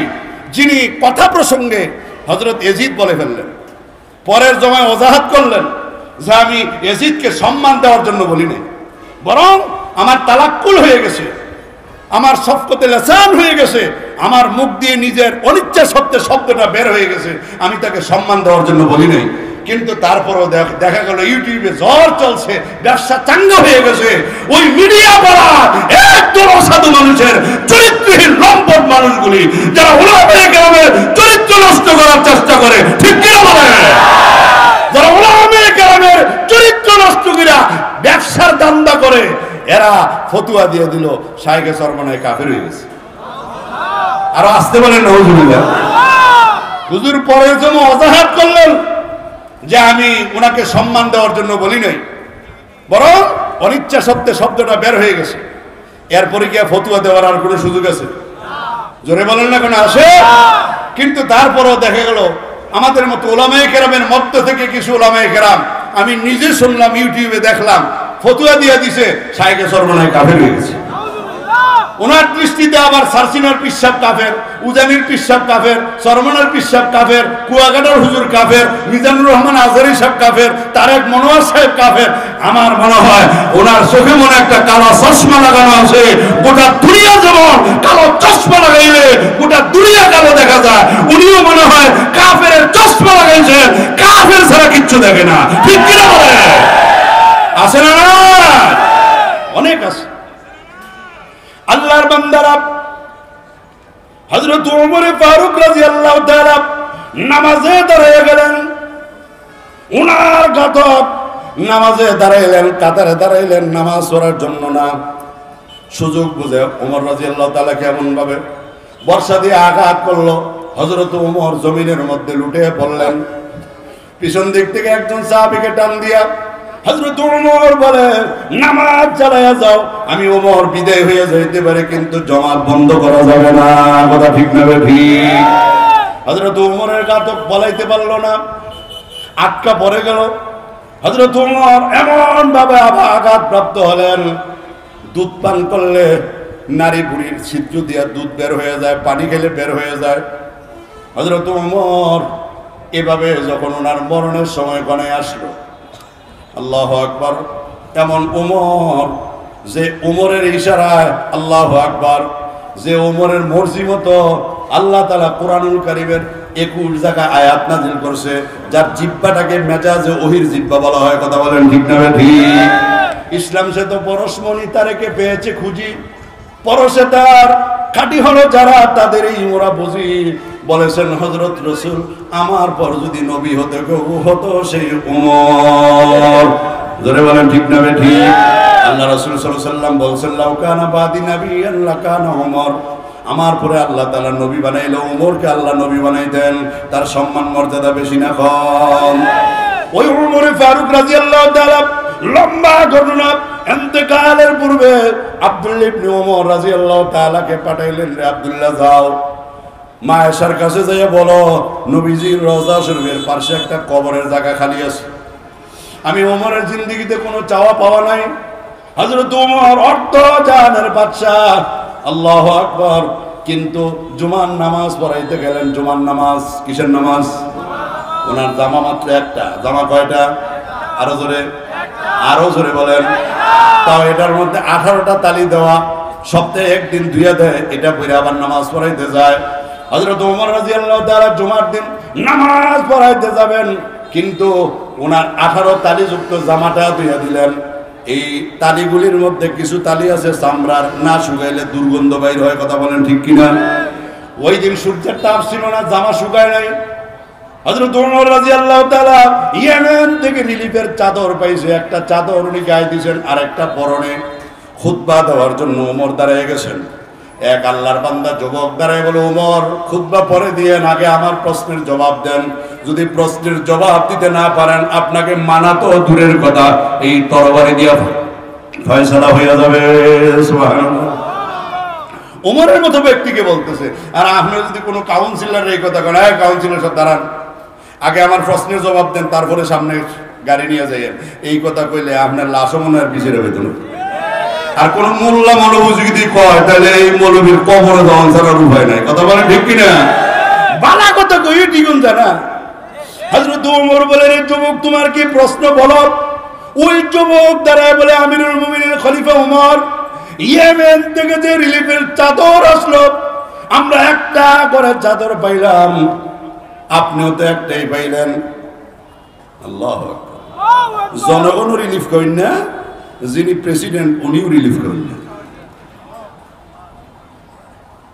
যিনি কথা প্রসঙ্গে হযরত ইয়াজিদ বলে ফেললেন, পরের জমায় ওজাহাত করলেন যে আমি ইয়াজিদকে সম্মান দেওয়ার জন্য বলি নাই, বরং আমার তালাক্কুল হয়ে গেছে, আমার সফকতে লিসান হয়ে গেছে, আমার মুখ দিয়ে নিজের অনিচ্ছা সত্ত্বে শব্দটা বের হয়ে গেছে, আমি তাকে সম্মান দেওয়ার জন্য বলি নাই। কিন্তু তারপরও দেখা গেল ইউটিউবে ঝড় চলছে, ব্যবসা চাঙ্গা হয়ে গেছে। ওই মিডিয়া বলা একদম অসাধু মানুষের, চরিত্রহীন লম্পট মানুষগুলি, যারা উলামায়ে কেরামের চরিত্র নষ্ট করার চেষ্টা করে, ঠিক কিনা বলে? যারা উলামায়ে কেরামের চরিত্র নষ্ট করে ব্যবসার দান্দা করে, এরা ফতুয়া দিয়ে দিল শাইখে চরমনায় কাফের হয়ে গেছে। আরো আসতে বলেন নাউজুবিল্লাহ। হুজুর পরের জন্য ওজাহাত করলেন যে আমি ওনাকে সম্মান দেওয়ার জন্য বলি নাই, বরং অনিচ্ছা সত্ত্বে শব্দটা বের হয়ে গেছে। এরপরে কি ফতুয়া দেওয়ার আর কোনো সুযোগ আছে? জোরে বলেন না, কোনো আসে? কিন্তু তারপরও দেখা গেল আমাদের মতো ওলামায়ে কেরামের মধ্য থেকে কিছু ওলামায়ে কেরাম, আমি নিজে শুনলাম, ইউটিউবে দেখলাম, ফতুয়া দিয়ে দিছে শাইখে চরমনায় কাফের হয়ে গেছে। ওনার দৃষ্টিতে আবার সারসিনার পিসাব কাফের, উজানির পিসাব কাফের, চরমনার পিসাব কাফের, কুয়াকাটার হুজুর কাফের, মিজানুর রহমান আজহারী সাহেব কাফের, তারেক মনোয়ার সাহেব কাফের। আমার মনে হয় ওনার চোখে মনে একটা কালো চশমা লাগানো আছে। গোটা দুনিয়া যেমন কালো চশমা লাগাইলে গোটা দুনিয়া কালো দেখা যায়, উনিও মনে হয় কাফের না, ঠিক কিনা বলে? আছে না? অনেক আছে। আল্লাহর বান্দারা হযরত ওমর ফারুক রাদিয়াল্লাহু তাআলা নামাজে দাঁড়িয়ে গেলেন, উনার ঘাতক নামাজে দাঁড়াইলেন, কাতারে দাঁড়াইলেন, নামাজ পড়ার জন্য না, সুযোগ বুঝে ওমর রাদিয়াল্লাহু তাআলা কেমন ভাবে বর্ষা দিয়ে আঘাত করলো, হযরত ওমর জমিনের মধ্যে লুটে পড়লেন। পিছন দিক থেকে একজন সাহাবীকে টান দিয়া হযরত ওমর বলে, নামাজ চালায়া যাও, আমি ওমর বিদায় হয়ে যাইতে পারে কিন্তু জামাত বন্ধ করা যাবে না। কথা ঠিক না ঠিক? হযরত ওমরের ঘাতক বলাইতে পারলো না, আটকা পড়ে গেল। হযরত ওমর এমন ভাবে আঘাত প্রাপ্ত হলেন, দুধ পান করলে নারী বুড়ির ছিদ্র দিয়া দুধ বের হয়ে যায়, পানি খেলে বের হয়ে যায়। হযরত ওমর এভাবে যখন ওনার মরণের সময় গণে আসলো, আল্লাহু আকবার, এমন ওমর যে ওমরের ইশারায় আল্লাহু আকবার, যে ওমরের মর্জি মতো আল্লাহ তাআলা কোরআনুল কারীমের 21 জায়গায় আয়াত নাযিল করছে, যার জিহ্বাটাকে মেজাজে ওহির জিহ্বা বলা হয়। কথা বলেন ঠিক না ঠিক? ইসলাম সে তো পরশমণি তারেকে পেয়েছে খুঁজি, পরশে তার খাঁটি হলো যারা, তাদেরই ওরা বুঝি। বলেছেন হযরত রাসূল, আমার পর যদি নবী হতে কেউ হতো সেই ওমর। জোরে বলেন ঠিক না ঠিক? আল্লাহ রাসূল সাল্লাল্লাহু আলাইহি ওয়াসাল্লাম বলেছেন, লাউ কানা বাদি নাবিয়্যান লাকানা ওমর, আমার পরে আল্লাহ তাআলা নবী বানাইলে ওমরকে আল্লাহ নবী বানাইতেন। তার সম্মান মর্যাদা বেশি না কম? ওই ওমর ফারুক রাদিয়াল্লাহু তাআলা লম্বা ঘটনা, ইন্তেকালের পূর্বে আব্দুল্লাহ ইবনে ওমর রাদিয়াল্লাহু তাআলাকে পাঠাইলেন, রে আব্দুল্লাহ যাও মা আয়েশার কাছে যাইয়া বলো, নবীজির রওজা শরীফের পাশে একটা কবরের জায়গা খালি আছে। আমি ওমরের জিন্দেগিতে কোনো চাওয়া পাওয়া নাই। হযরত ওমর অর্থ জাহানের বাদশা, আল্লাহু আকবার, কিন্তু জুমার নামাজ পড়াইতে গেলেন। জুমার নামাজ কিসের নামাজ? ওনার জামা মাত্র একটা। জামা কয়টা? আরো জোরে, আরো জোরে বলেন। তাও এটার মধ্যে 18টা তালি দেওয়া, সপ্তাহে একদিন ধুইয়া দেয়, এটা পড়ে আবার নামাজ পড়াইতে যায়। হযরত ওমর রাদিয়াল্লাহু তাআলা জুমার দিন নামাজ পড়াইতে যাবেন, কিন্তু ওনার 18 তালি যুক্ত জামাটা ধুইয়া দিলেন। এই তালিগুলির মধ্যে কিছু তালি আছে চামড়ার, না শুকাইলে দুর্গন্ধ বাইর হয়। কথা বলেন ঠিক কিনা? ওই দিন সূর্যের তাপ ছিল না, জামা শুকায় নাই। হযরত ওমর রাদিয়াল্লাহু তাআলা ইয়েমেন থেকে রিলিফের চাদর পাইছে, একটা চাদর উনি গায়ে দিয়েছেন, আর একটা পরনে। খুতবা দেওয়ার জন্য ওমর দাঁড়িয়ে গেছেন। এক আল্লাহর বান্দা যুবক দাঁড়ায় বলে, ওমর খুতবা পরে দিয়ে আগে আমার প্রশ্নের জবাব দেন। যদি প্রশ্নের জবাব দিতে না পারেন, আপনাকে মানা তো দূরের কথা, এই তরবারি দিয়া ফয়সালা হয়ে যাবে। সুবহানাল্লাহ। ওমরের মতো ব্যক্তিকে বলতেছে। আর আপনি যদি কোনো কাউন্সিলর এই কথা করেন, কাউন্সিলর সব দাঁড়ান, আগে আমার প্রশ্নের জবাব দেন, তারপরে সামনে গাড়ি নিয়ে যাইয়েন, এই কথা কইলে আপনার লাশও মনে হয় পিছিয়ে রবে। আর কোন মোল্লা মৌলভী যদি কয়, তাহলে এই মৌলভীর কবরে দেওয়ান ছাড়ার উপায় নাই। কথা বলেন ঠিক কিনা? বালা কথা কই ঠিকুন জানা। হযরত ওমর বলে, রে যুবক, তোমার কি প্রশ্ন বলো? ওই যুবক দাঁড়ায় বলে, আমিরুল মুমিনিন খলিফা ওমর, ইয়েমেন থেকে যে রিলিফের চাদর আসলো, আমরা একটা করে চাদর পাইলাম, আপনিও তো একটাই পাইলেন। আল্লাহু আকবার। জনগণও রিলিফ করেন না, যিনি প্রেসিডেন্ট উনিও রিলিফ করেন না।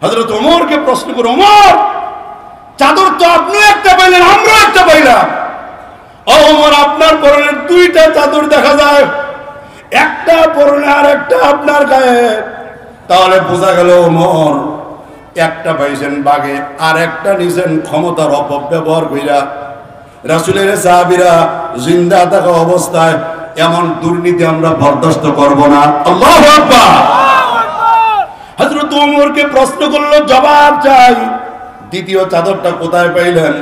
হযরত ওমরকে প্রশ্ন করে, ওমর চাদর তো আপনিও একটা পাইলেন, আমরাও একটা পাইলাম। ও ওমর, আপনার পরনের 2টা চাদর দেখা যায়, একটা পরনে আর একটা আপনার গায়ে। তাহলে বোঝা গেল ওমর একটা পাইছেন বাগে, আর একটা নিছেন ক্ষমতার অপব্যবহার কইরা। রাসূলের সাহাবীরা জিন্দা থাকা অবস্থায় এমন দুর্নীতি আমরা বরদাস্ত করব না। আল্লাহু আকবার। হযরত ওমরকে প্রশ্ন করলো, জবাব চাই, দ্বিতীয় চাদরটা কোথায় পাইলেন?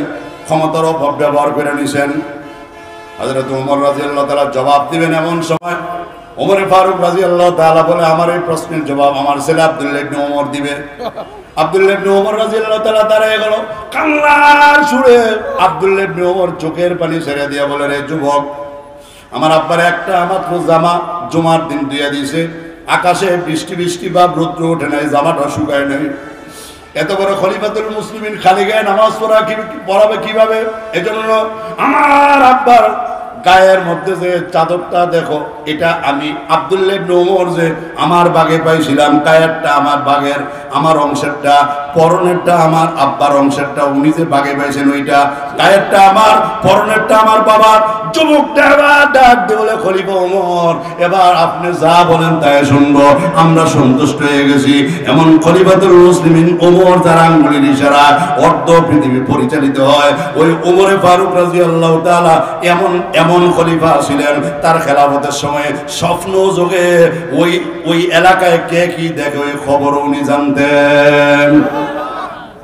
ক্ষমতার অপব্যবহার করে নিছেন। হযরত ওমর রাদিয়াল্লাহু তাআলা জবাব দিবেন এমন সময় ওমর ফারুক রাদিয়াল্লাহু তাআলা বলে, আমার এই প্রশ্নের জবাব আমার ছেলে আব্দুল্লাহ ইবনে ওমর দিবে। আব্দুল্লাহ ইবনে ওমর রাদিয়াল্লাহু তাআলা দাঁড়িয়ে গেল, কান্নার সুরে আব্দুল্লাহ ইবনে ওমর চোখের পানি ছেড়ে দিয়া বলে, রে যুবক, আমার আব্বার একটা মাত্র জামা জুমার দিন ধুইয়া দিয়েছে, আকাশে বৃষ্টি বৃষ্টি বা রৌদ্র ওঠে নাই, জামাটা শুকায় নাই। এত বড় খলিফাতুল মুসলিমিন খালি গায়ে নামাজ পড়াবে কিভাবে? এজন্য আমার আব্বার গায়ের মধ্যে যে চাদরটা দেখো, এটা আমি আব্দুল্লাহ ইবনে ওমর যে আমার বাগে পাইছিলাম। গায়েরটা আমার বাগের, আমার অংশেরটা, পরনেরটা আমার আব্বার অংশেরটা, উনি যে বাগে পাইছেন ওইটা। গায়েরটা আমার, পরনেরটা আমার বাবার। যুবকটা এবার ডাক দিয়ে বলে, খলিফা ওমর, এবার আপনি যা বলেন তাই শুনবো, আমরা সন্তুষ্ট হয়ে গেছি। এমন খলিফাতুল মুসলিমিন ওমর যার আঙ্গুলের ইশারায় অর্ধ পৃথিবী পরিচালিত হয়, ওই ওমরে ফারুক রাদিয়াল্লাহু তাআলা এমন খলিফা ছিলেন, তার খেলাফতের সময় স্বপ্ন যোগে ওই এলাকায় কে কি দেখে ওই খবর উনি জানতেন।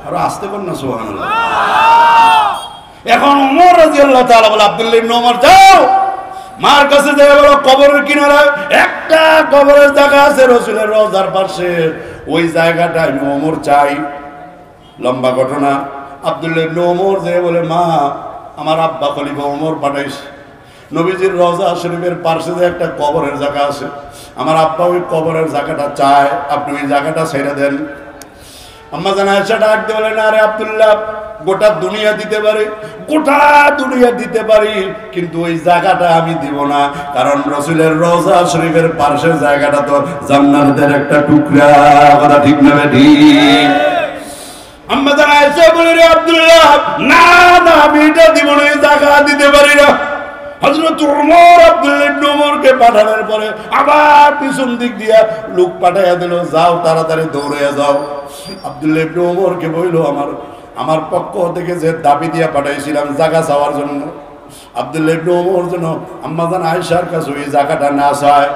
আর আসতে পারেন না সুবহানাল্লাহ। এখন ওমর রাদিয়াল্লাহু তাআলা বলে, আব্দুল্লাহ ইবনে ওমর যাও, মার কাছে যাই বলো কবরের কিনারায় একটা কবরের জায়গা আছে রাসূলের রওজার পাশে, ওই জায়গাটা আমি ওমর চাই। লম্বা ঘটনা। আব্দুল্লাহ ইবনে ওমর যে বলে, মা আমার আব্বা খলিফা ওমর পাঠাইছে, নবীজির রওজা শরীফের পাশে যে একটা কবরের জায়গা আছে, আমার আব্বা ওই কবরের জায়গাটা চায়, আপনি ওই জায়গাটা ছেড়ে দেন। আম্মা জান আয়েশা ডাক দিয়ে বলেন, আরে আব্দুল্লাহ, গোটা দুনিয়া দিতে পারি, গোটা দুনিয়া দিতে পারি, কিন্তু ওই জায়গাটা আমি দিব না, কারণ রাসূলের রওজা শরীফের পাশের জায়গাটা তো জান্নাতের একটা টুকরা। কথা ঠিক না বেঠি? আম্মা জান আয়েশা বলে, রে আব্দুল্লাহ, না না, আমি এটা দিব না, এই জায়গা দিতে পারি না। হযরত ওমর আব্দুল্লাহ ইবনে ওমরকে পাঠানোর পরে আবার পিছন দিক দিয়া লোক পাঠাইয়া দিল, যাও তাড়াতাড়ি দৌড়ে যাও। আব্দুল্লাহ ইবনে ওমরকে বলল, আমার পক্ষ থেকে যে দাবি দিয়া পাঠাইছিলাম জায়গা চাওয়ার জন্য, আব্দুল্লাহ ইবনে ওমর যেন আম্মা জান আয়েশার কাছে ওই জায়গাটা না চায়।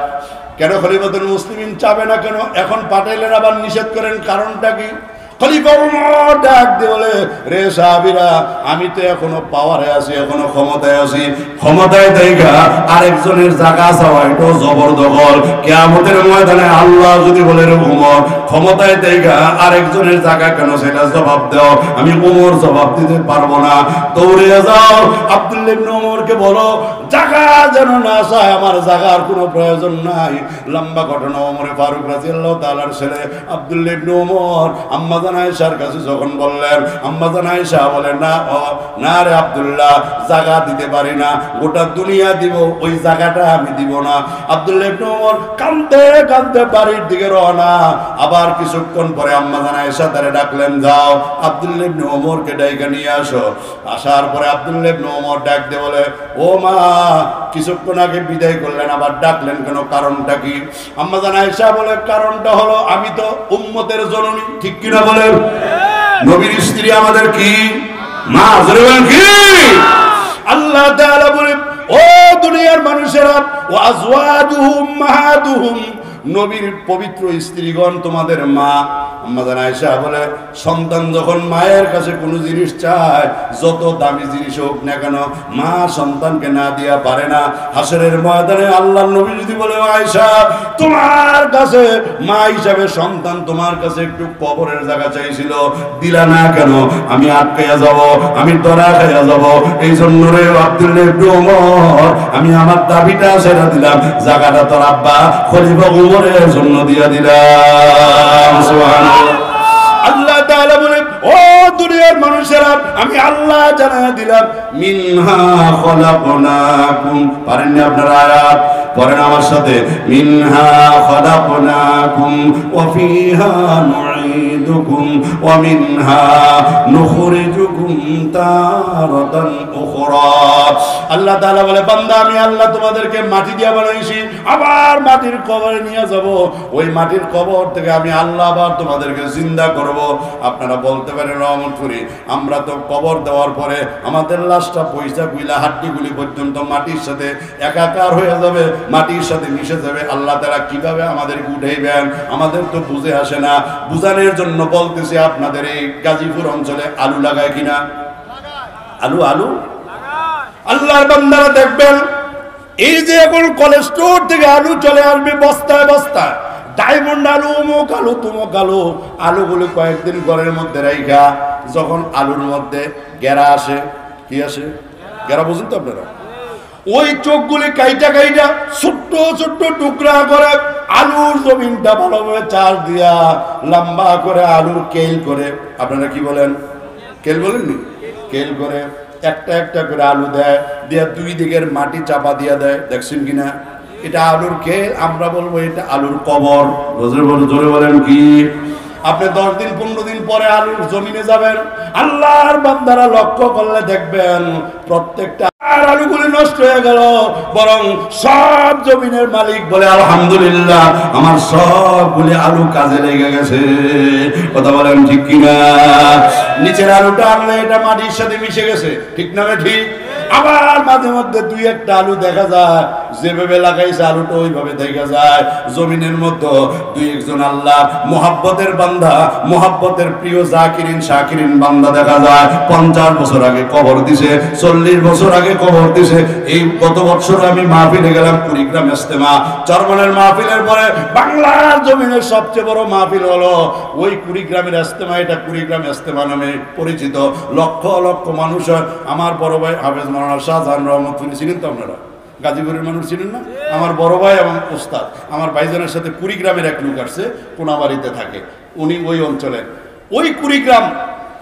কেন খলিফাতুল মুসলিমিন চাবে না কেন? এখন পাঠাইলেন আবার নিষেধ করেন, কারণটা কি? খলিফা ওমর ডাক দিয়ে বলে, রে সাহাবীরা, আমি তো এখনো পাওয়ারে আছি, এখনো ক্ষমতায় আছি, ক্ষমতায় দেখা আরেকজনের জায়গা চাওয়া এটা জবরদখল। কিয়ামতের ময়দানে আল্লাহ যদি বলে, রে ওমর, ক্ষমতায় দেখা আরেকজনের জায়গা কেন, সেটা জবাব দাও। আমি ওমর জবাব দিতে পারবো না, দৌড়ে যাও। আব্দুল্লাহ ইবনে ওমরকে বলো, জায়গা যেন না চায়, আমার জায়গার কোনো প্রয়োজন নাই। লম্বা ঘটনা। ওমরে ফারুক রাদিয়াল্লাহু তাআলার ছেলে আব্দুল্লাহ ইবনে ওমর আম্মা জান আয়েশার কাছে যখন বললেন, আম্মা জান আয়েশা বলে, না রে আব্দুল্লাহ, জায়গা দিতে পারি না, গোটা দুনিয়া দিব, ওই জায়গাটা আমি দিব না। আব্দুল্লাহ ইবনে ওমর কাঁদতে কাঁদতে বাড়ির দিকে রওনা। আবার কিছুক্ষণ পরে আম্মা জান আয়েশা তারে ডাকলেন, যাও আব্দুল্লাহ ইবনে ওমরকে ডাইকা নিয়ে আসো। আসার পরে আব্দুল্লাহ ইবনে ওমর ডাক দিয়ে বলে, ও মা, কিছুক্ষণ আগে বিদায় করলেন, আবার ডাকলেন কেন, কারণটা কি? আম্মা জান আয়েশা বলে, কারণটা হলো আমি তো উম্মতের জননী, ঠিক কিনা বলেন? নবীর স্ত্রী আমাদের কি মা, জোরে বলেন কি? আল্লাহ তাআলা বলে, ও দুনিয়ার মানুষেরা, ওয়া আজওয়াজুহুম উম্মাহাতুহুম, নবীর পবিত্র স্ত্রীগণ তোমাদের মা। আম্মা জান আয়েশা বলে, সন্তান যখন মায়ের কাছে কোনো জিনিস চায়, যত দামি জিনিস হোক না কেন, মা সন্তানকে না দিয়া পারে না। হাসরের ময়দানে আল্লাহর নবী যদি বলে, আয়েশা, তোমার কাছে মা হিসাবে সন্তান তোমার কাছে একটু কবরের জায়গা চাইছিল, দিলা না কেন? আমি আটকাইয়া যাব, আমি ধরা খাইয়া যাব। এই জন্য রে আব্দুল্লাহ ইবনে ওমর, আমি আমার দাবিটা ছেড়ে দিলাম, জায়গাটা তোর আব্বা খলিফা ওমরের জন্য দিয়া দিলাম। সুবহানাল্লাহ। আল্লাহ তাআলা বলে, ও দুনিয়ার মানুষেরা, আমি আল্লাহ জানায়া দিলাম, মিনহা খলাকনাকুম। পারেন না আপনারা? আয়াত পড়েন আমার সাথে, মিনহা খলাকনাকুম ওয়া ফিহা নুঈদুকুম ওয়া মিনহা নুখরিজুকুম তারাতান উখরা। আল্লাহ তাআলা বলে, বান্দা, আমি আল্লাহ তোমাদেরকে মাটি দিয়ে বানাইছি, আবার মাটির কবরে নিয়ে যাব, ওই মাটির কবর থেকে আমি আল্লাহ আবার তোমাদেরকে জিন্দা করব। আপনারা বলতে পারেন, রহমতপুরি, আমরা তো কবর দেওয়ার পরে আমাদের লাশটা পয়সা কুইলা হাড্ডিগুলি পর্যন্ত মাটির সাথে একাকার হয়ে যাবে, মাটির সাথে মিশে যাবে, আল্লাহ তাআলা কিভাবে আমাদেরকে উঠাইবেন আমাদের তো বুঝে আসে না। বুঝানোর জন্য বলতেছি, আপনাদের এই গাজীপুর অঞ্চলে আলু লাগায় কিনা? আলু আল্লাহর বান্দারা দেখবেন, এই যে এখন কলেজ স্টোর থেকে আলু চলে আসবে বস্তায় বস্তায়, ডায়মন্ড আলু, অমুক আলু, তুমুক আলু। আলুগুলো কয়েকদিন ঘরের মধ্যে রাইখা, যখন আলুর মধ্যে গেরা আসে, কি আসে? গেরা বুঝেন তো আপনারা? ওই চোখগুলি কাইটা কাইটা ছোট্ট ছোট্ট টুকরা করে আলুর জমিনটা ভালোভাবে চাষ দিয়া লম্বা করে আলুর কেল করে, আপনারা কি বলেন? কেল বলেননি? কেল করে একটা একটা করে আলু দেয়, দিয়ে দুই দিকের মাটি চাপা দিয়ে দেয়। দেখছেন কিনা? এটা আলুর খেয়ে আমরা বলবো এটা আলুর কবর। জোরে বলেন কি? আপনি 10 দিন 15 দিন পরে আলুর জমিনে যাবেন, আল্লাহর বান্দারা লক্ষ্য করলে দেখবেন প্রত্যেকটা আলুগুলি নষ্ট হয়ে গেল, বরং সব জমিনের মালিক বলে আলহামদুলিল্লাহ আমার সবগুলি আলু কাজে লেগে গেছে। কথা বলেন ঠিক কিনা? নিচের আলুটা আনলে এটা মাটির সাথে মিশে গেছে, ঠিক না ঠিক? আবার মাঝে মধ্যে দুই একটা আলু দেখা যায়, যেভাবে লাগাইছে আলুটা ওইভাবে দেখা যায়। জমিনের মধ্যে দুই একজন আল্লাহ মোহাব্বতের বান্দা, মোহাব্বতের প্রিয় জাকিরিন শাকিরিন বান্দা দেখা যায় 50 বছর আগে কবর দিছে, 40 বছর আগে কবর দিছে। এই গত বছর আমি মাহফিলে গেলাম, কুড়িগ্রাম ইজতেমা, চরমনের মাহফিলের পরে বাংলার জমিনের সবচেয়ে বড় মাহফিল হলো ওই কুড়িগ্রামের ইজতেমা। এটা কুড়িগ্রাম ইজতেমা নামে পরিচিত। লক্ষ লক্ষ মানুষ। আমার বড় ভাই হাফেজ মাওলানা শাহজাহান রহমতুল্লাহ চিনেন তো আপনারা? গাজীপুরের মানুষ চিনেন না? আমার বড় ভাই এবং ওস্তাদ, আমার ভাইজানের সাথে কুড়িগ্রামের এক লোক আসছে, কোনাবাড়িতে থাকে উনি, ওই অঞ্চলের। ওই কুড়িগ্রাম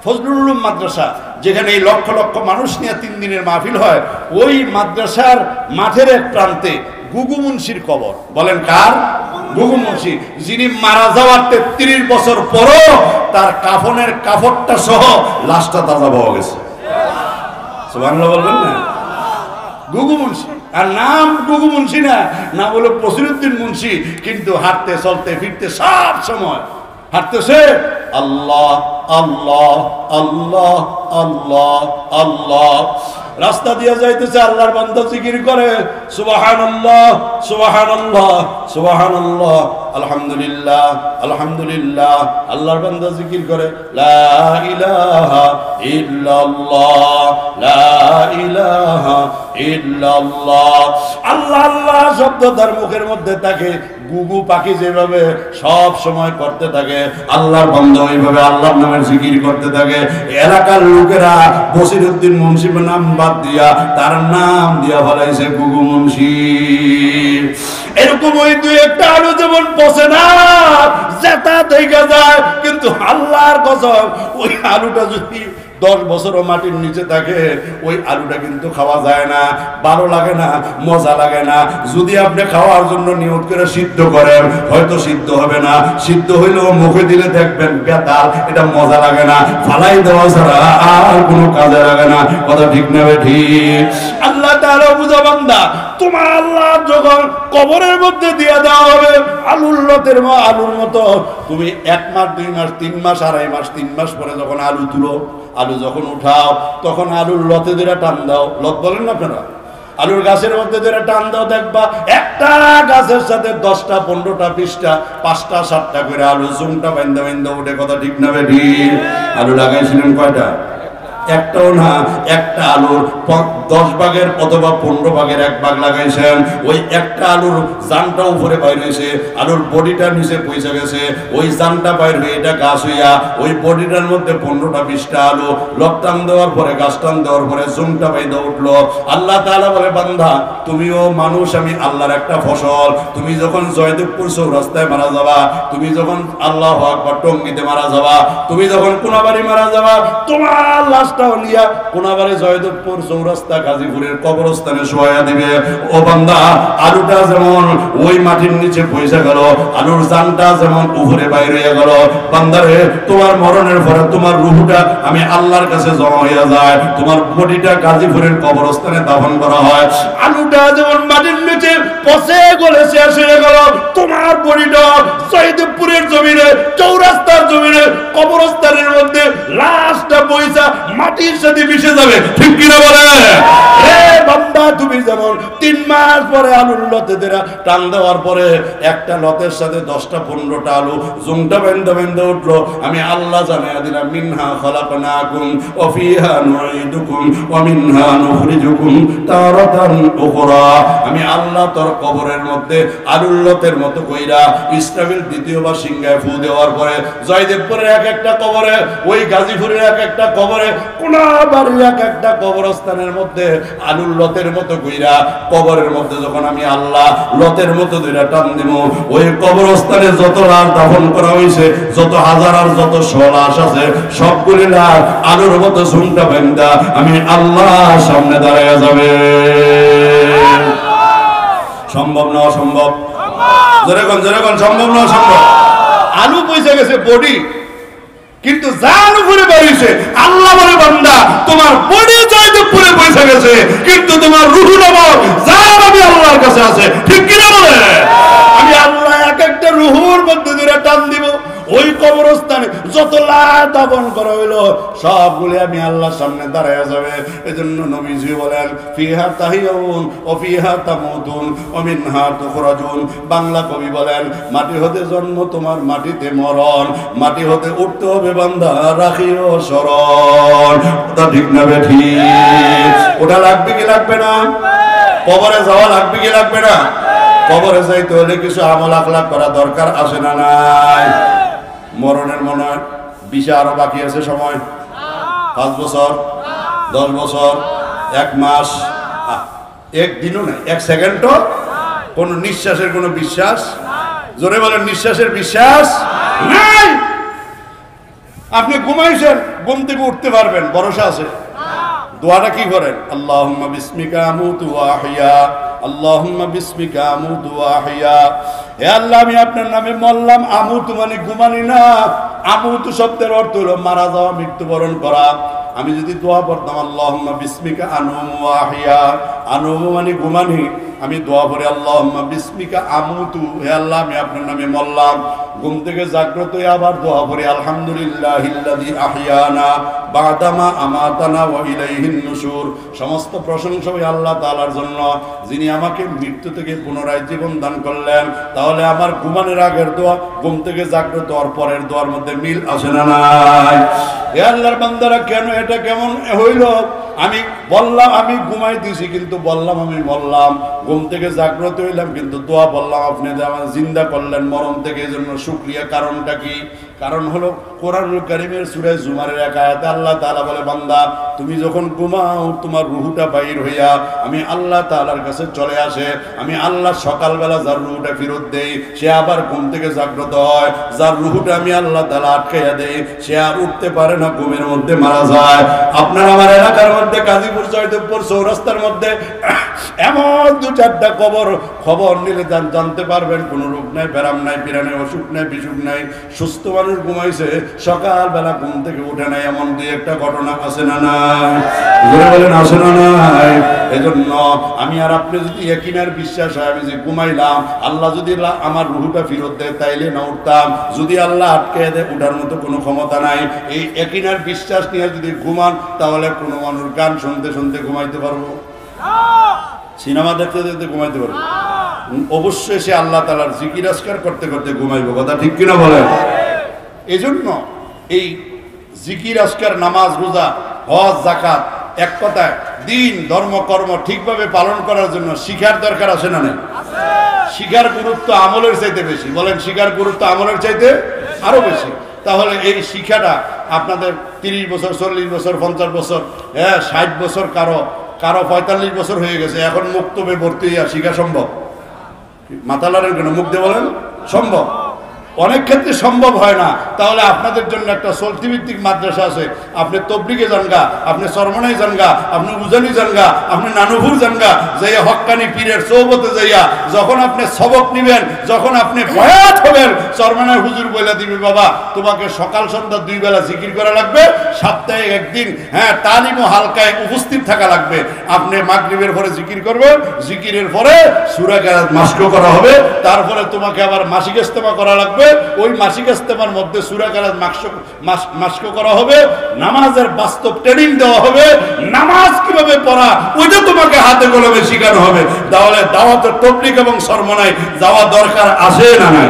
ফজলুল উলুম মাদ্রাসা, যেখানে এই লক্ষ লক্ষ মানুষ নিয়ে 3 দিনের মাহফিল হয়, ওই মাদ্রাসার মাঠের এক প্রান্তে গুগু মুন্সির কবর। বলেন কার? গুগু মুন্সি, যিনি মারা যাওয়ার 33 বছর পরও তার কাফনের কাপড়টা সহ লাশটা তাজা পাওয়া গেছে। সুবহানাল্লাহ বলবেন না? গুগু মুন্সি, আর নাম গুগু মুন্সি না, না বলে বসিরউদ্দিন মুন্সি, কিন্তু হাঁটতে চলতে ফিরতে সব সময় হাঁটতেছে আল্লাহ আল্লাহ আল্লাহ আল্লাহ আল্লাহ। রাস্তা দিয়ে যাইতেছে, আল্লাহর বান্দা জিকির করে সুবহানাল্লাহ সুবহানাল্লাহ সুবহানাল্লাহ আলহামদুলিল্লাহ আলহামদুলিল্লাহ। আল্লাহর বান্দা জিকির করে লা ইলাহা ইল্লাল্লাহ লা ইলাহা ইল্লাল্লাহ। আল্লাহ আল্লাহ শব্দ তার মুখের মধ্যে থাকে। গুগু পাখি যেভাবে সব সময় করতে থাকে, আল্লাহর বান্দা ওইভাবে আল্লাহর নামের জিকির করতে থাকে। এলাকার লোকেরা বসিরউদ্দিন মুন্সি নাম বাদ দিয়া তার নাম দিয়া ফেলাইছে গুগু মুন্সি। এরকম ওই দুই একটা আলু যেমন পচে না, জেতা দেখা যায়, কিন্তু আল্লাহর কসম ওই আলুটা যদি 10 বছরও মাটির নিচে থাকে, ওই আলুটা কিন্তু খাওয়া যায় না, ভালো লাগে না, মজা লাগে না। যদি আপনি খাওয়ার জন্য নিয়ত করে সিদ্ধ করেন, হয়তো সিদ্ধ হবে না, সিদ্ধ হইলেও মুখে দিলে দেখবেন বেতাল, এটা মজা লাগে না, ফালাই দেওয়া ছাড়া আর কোনো কাজে লাগে না। কথা ঠিক না ঠিক? আল্লাহ তাআলা বুঝা বান্দা, তোমার আল্লাহ যখন কবরের মধ্যে দিয়ে দেওয়া হবে আলুর লতের আলুর মতো, তুমি 1 মাস 2 মাস 3 মাস 2.5 মাস 3 মাস পরে যখন আলু তুলো, আলু যখন উঠাও, তখন আলুর লতে ধরে টান দাও। লত বলেন না আপনারা? আলুর গাছের মধ্যে ধরে টান দাও, দেখবা একটা গাছের সাথে 10টা 15টা 20টা 5টা 7টা করে আলু জুমটা বাইন্দা বাইন্দা উঠে। কথা ঠিক না বেঠি? আলু লাগাইছিলেন কয়টা? একটাও না। একটা আলুর 10 ভাগের অথবা 15 ভাগের 1 ভাগ লাগাইছেন। ওই একটা আলুর জানটা উপরে বাইর হয়েছে, আলুর বডিটা নিচে পয়সা গেছে, ওই জানটা বাইর হয়ে এটা গাছ হইয়া ওই বডিটার মধ্যে 15টা 20টা আলু লকটান দেওয়ার পরে, গাছটান দেওয়ার পরে জুমটা বাইদা উঠলো। আল্লাহ তাআলা বলে বান্দা, তুমিও মানুষ, আমি আল্লাহর একটা ফসল। তুমি যখন জয়দেবপুর চৌরাস্তায় মারা যাবা, তুমি যখন আল্লাহু আকবার টঙ্গিতে মারা যাবা, তুমি যখন কোনাবাড়ি মারা যাবা, তোমার লাশ কোনাবাড়ি জয়দেবপুর চৌরাস্তা গাজীপুরের কবরস্থানে শোয়া দিবে। ও বান্দা, আলুটা যেমন ওই মাটির নিচে পয়সা গেল, আলুর জানটা যেমন উপরে বাইরে গেল, বান্দারে তোমার মরণের পরে তোমার রূহটা আমি আল্লাহর কাছে জমা হয়ে যায়, তোমার বডিটা গাজীপুরের কবরস্থানে দাফন করা হয়। আলুটা যেমন মাটির নিচে পচে গলে শেষ হয়ে গেল, তোমার বডিটা জয়দেবপুরের জমিনে, চৌরাস্তার জমিনে, কবরস্থানের মধ্যে লাশটা পয়সা মাটির সাথে মিশে যাবে। ঠিক কিনা বলে? হে বান্দা, তুমি যেমন 3 মাস পরে আলুর লতে দেরা টান দেওয়ার পরে একটা লতের সাথে 10টা 15টা আলু জুমটা বেন্দা বেন্দা উঠলো, আমি আল্লাহ জানাইয়া দিলাম মিনহা খলাকনাকুম ওয়া ফিহা নুঈদুকুম ওয়া মিনহা নুখরিজুকুম তারাতান উখরা। আমি আল্লাহ তোর কবরের মধ্যে আলুর লতের মতো কইরা ইসরাফিল দ্বিতীয়বার সিংহায় ফু দেওয়ার পরে জয়দেবপুরের এক একটা কবরে, ওই গাজীপুরের এক একটা কবরে, কোনাবাড়ির এক একটা কবরস্থানের মধ্যে আলুর লতের মতো কইরা কবরের মধ্যে যখন আমি আল্লাহ লতের মতো দুইটা টান দিব, ওই কবরস্থানে যত লাশ দাফন করা হয়েছে, যত হাজার আর যত লাশ আছে, সবগুলি লাশ আলোর মতো ঝুমটা বেন্দা আমি আল্লাহ সামনে দাঁড়ায় যাবে। সম্ভব না অসম্ভব? যেরকম সম্ভব না অসম্ভব? আলু পয়সা গেছে বডি, কিন্তু যার উপরে বাড়িছে আল্লাহ বলে বান্দা তোমার বডি চাইতে পুরে পয়সা গেছে, কিন্তু তোমার রূহ নামক যার আমি আল্লাহর কাছে আছে। ঠিক কিনা বলে? আমি আল্লাহ এক একটা রূহের মধ্যে দুইটা টান দিব, ওই কবরস্থানে যত লাশ দাফন করা হইলো সবগুলি আমি আল্লাহর সামনে দাঁড়ায় যাবে। এজন্য নবীজি বলেন ফিহা তাহিয়ুন ও ফিহা তামুতুন ও মিনহা তুখরাজুন। বাংলা কবি বলেন মাটি হতে জন্ম তোমার মাটিতে মরণ, মাটি হতে উঠতে হবে বান্দা রাখিও শরণ। ওটা ঠিক না বেঠিক? ওটা লাগবে কি লাগবে না? কবরে যাওয়া লাগবে কি লাগবে না? কবরে যাইতে হলে কিছু আমল আখলাক করা দরকার আছে না নাই? মরণের মনে হয় বিষে আরো বাকি আছে সময়, 5 বছর 10 বছর 1 মাস, 1 দিনও নাই, 1 সেকেন্ডও কোন নিঃশ্বাসের কোন বিশ্বাস। জোরে বলেন নিঃশ্বাসের বিশ্বাস নাই। আপনি ঘুমাইছেন, ঘুম থেকে উঠতে পারবেন, ভরসা আছে। দোয়াটা কি করেন? আল্লাহুম্মা বিসমিকা আমুতু ওয়া আহইয়া, আল্লাহুম্মা বিসমিকা আমুতু ওয়া আহইয়া। হে আল্লাহ আমি আপনার নামে মরলাম। আমুতু মানে ঘুমানি না, আমুতু শব্দের অর্থ হলো মারা যাওয়া, মৃত্যুবরণ করা। আমি যদি দোয়া পড়তাম আল্লাহুম্মা বিসমিকা আনুমু ওয়া আহইয়া, আনুমু মানে ঘুমানি, আমি দোয়া পড়ি আল্লাহুম্মা বিসমিকা আমুতু, হে আল্লাহ আমি আপনার নামে মরলাম। ঘুম থেকে জাগ্রত হয়ে আবার দোয়া পড়ি আলহামদুলিল্লাহিল্লাযী আহইয়ানা বাদামা আমাতানা ওয়া ইলাইহিন নুশুর। সমস্ত প্রশংসা ওই আল্লাহ তাআলার জন্য যিনি আমাকে মৃত্যু থেকে পুনরায় জীবন দান করলেন। তাহলে আমার ঘুমানোর আগের দোয়া, ঘুম থেকে জাগ্রত হওয়ার পরের দোয়ার মধ্যে মিল আছে না নাই? হে আল্লাহর বান্দারা কেন এটা কেমন হইল? আমি বললাম আমি ঘুমাই দিছি, কিন্তু বললাম আমি মরলাম। ঘুম থেকে জাগ্রত হইলাম, কিন্তু দোয়া বললাম আপনি যে আমার জিন্দা করলেন মরণ থেকে। এই জন্য শুকরিয়া। কারণটা কি? কারণ হলো কোরআনুল কারীমের সূরা জুমারের এক আয়াতে আল্লাহ তাআলা বলে বান্দা তুমি যখন ঘুমাও তোমার রূহটা বাইর হইয়া আমি আল্লাহ তাআলার কাছে চলে আসে। আমি আল্লাহ সকালবেলা যার রূহটা ফেরত দেই সে আবার ঘুম থেকে জাগ্রত হয়। যার রূহটা আমি আল্লাহ তাআলা আটকাইয়া দেই সে আর উঠতে পারে না, ঘুমের মধ্যে মারা যায়। আপনার আমার এলাকার মধ্যে গাজীপুর জয়দেবপুর চৌরাস্তার মধ্যে এমন 2-4টা খবর নিলে জানতে পারবেন কোনো রোগ নাই, ব্যারাম নাই, পিরানে অসুখ নাই, বিসুখ নাই, সুস্থ মানুষ ঘুমাইছে, সকালবেলা ঘুম থেকে উঠে নাই, এমন 2-1টা ঘটনা আছে না নাই? বলেন আছে না নাই? এজন্য আমি আর আপনি যদি ইয়াকিনের বিশ্বাস হয় আমি যে ঘুমাইলাম, আল্লাহ যদি আমার রূহটা ফেরত দেয় তাইলে না উঠতাম, যদি আল্লাহ আটকে দেয় উঠার মতো কোনো ক্ষমতা নাই। এই ইয়াকিনের বিশ্বাস নিয়ে যদি ঘুমান তাহলে কোনো মানুষ গান শুনতে শুনতে ঘুমাইতে পারবো? সিনেমা দেখতে দেখতে ঘুমাইতে পারবো? অবশ্যই সে আল্লাহ তাআলার জিকির আজকার করতে করতে ঘুমাইবো। কথা ঠিক কিনা বলেন? এই জন্য এই জিকির আজকার, নামাজ, রোজা, হজ, যাকাত, এক কথায় দিন ধর্ম কর্ম ঠিকভাবে পালন করার জন্য শিখার দরকার আছে না নাই? শিখার গুরুত্ব আমলের চাইতে বেশি। বলেন শিখার গুরুত্ব আমলের চাইতে আরো বেশি। তাহলে এই শিক্ষাটা আপনাদের 30 বছর, 40 বছর, 50 বছর, 60 বছর, কারো 45 বছর হয়ে গেছে, এখন মুক্তবে ভর্তি হইয়া শিখা সম্ভব? মাথা লড়েন কেন? মুখ দিয়ে বলেন সম্ভব। অনেক ক্ষেত্রে সম্ভব হয় না। তাহলে আপনাদের জন্য একটা চলতিভিত্তিক মাদ্রাসা আছে। আপনি তবলিগে যানগা, আপনি চরমনাই যানগা, আপনি উজানি যানগা, আপনি নানুপুর যানগা, যাইয়া হক্কানি পীরের চৌবতে যাইয়া যখন আপনি সবক নিবেন, যখন আপনি বয়াত হবেন, চরমনাই হুজুর বইলা দিবে বাবা তোমাকে সকাল সন্ধ্যা 2 বেলা জিকির করা লাগবে, সপ্তাহে 1 দিন তালিম ও হালকায় উপস্থিত থাকা লাগবে। আপনি মাগরিবের পরে জিকির করবেন, জিকিরের পরে সূরা কেরাত মাস্ক করা হবে, তারপরে তোমাকে আবার মাসিক ইস্তেমা করা লাগবে, ওই মাসিক ইস্তেমার মধ্যে সূরা কেরাত মাস্ক করা হবে, নামাজের বাস্তব ট্রেনিং দেওয়া হবে, নামাজ কিভাবে পড়া ওইটা তোমাকে হাতে কলমে শেখানো হবে। তাহলে দাওয়াতের তবলিগ এবং চরমনাই যাওয়া দরকার আছে না নাই?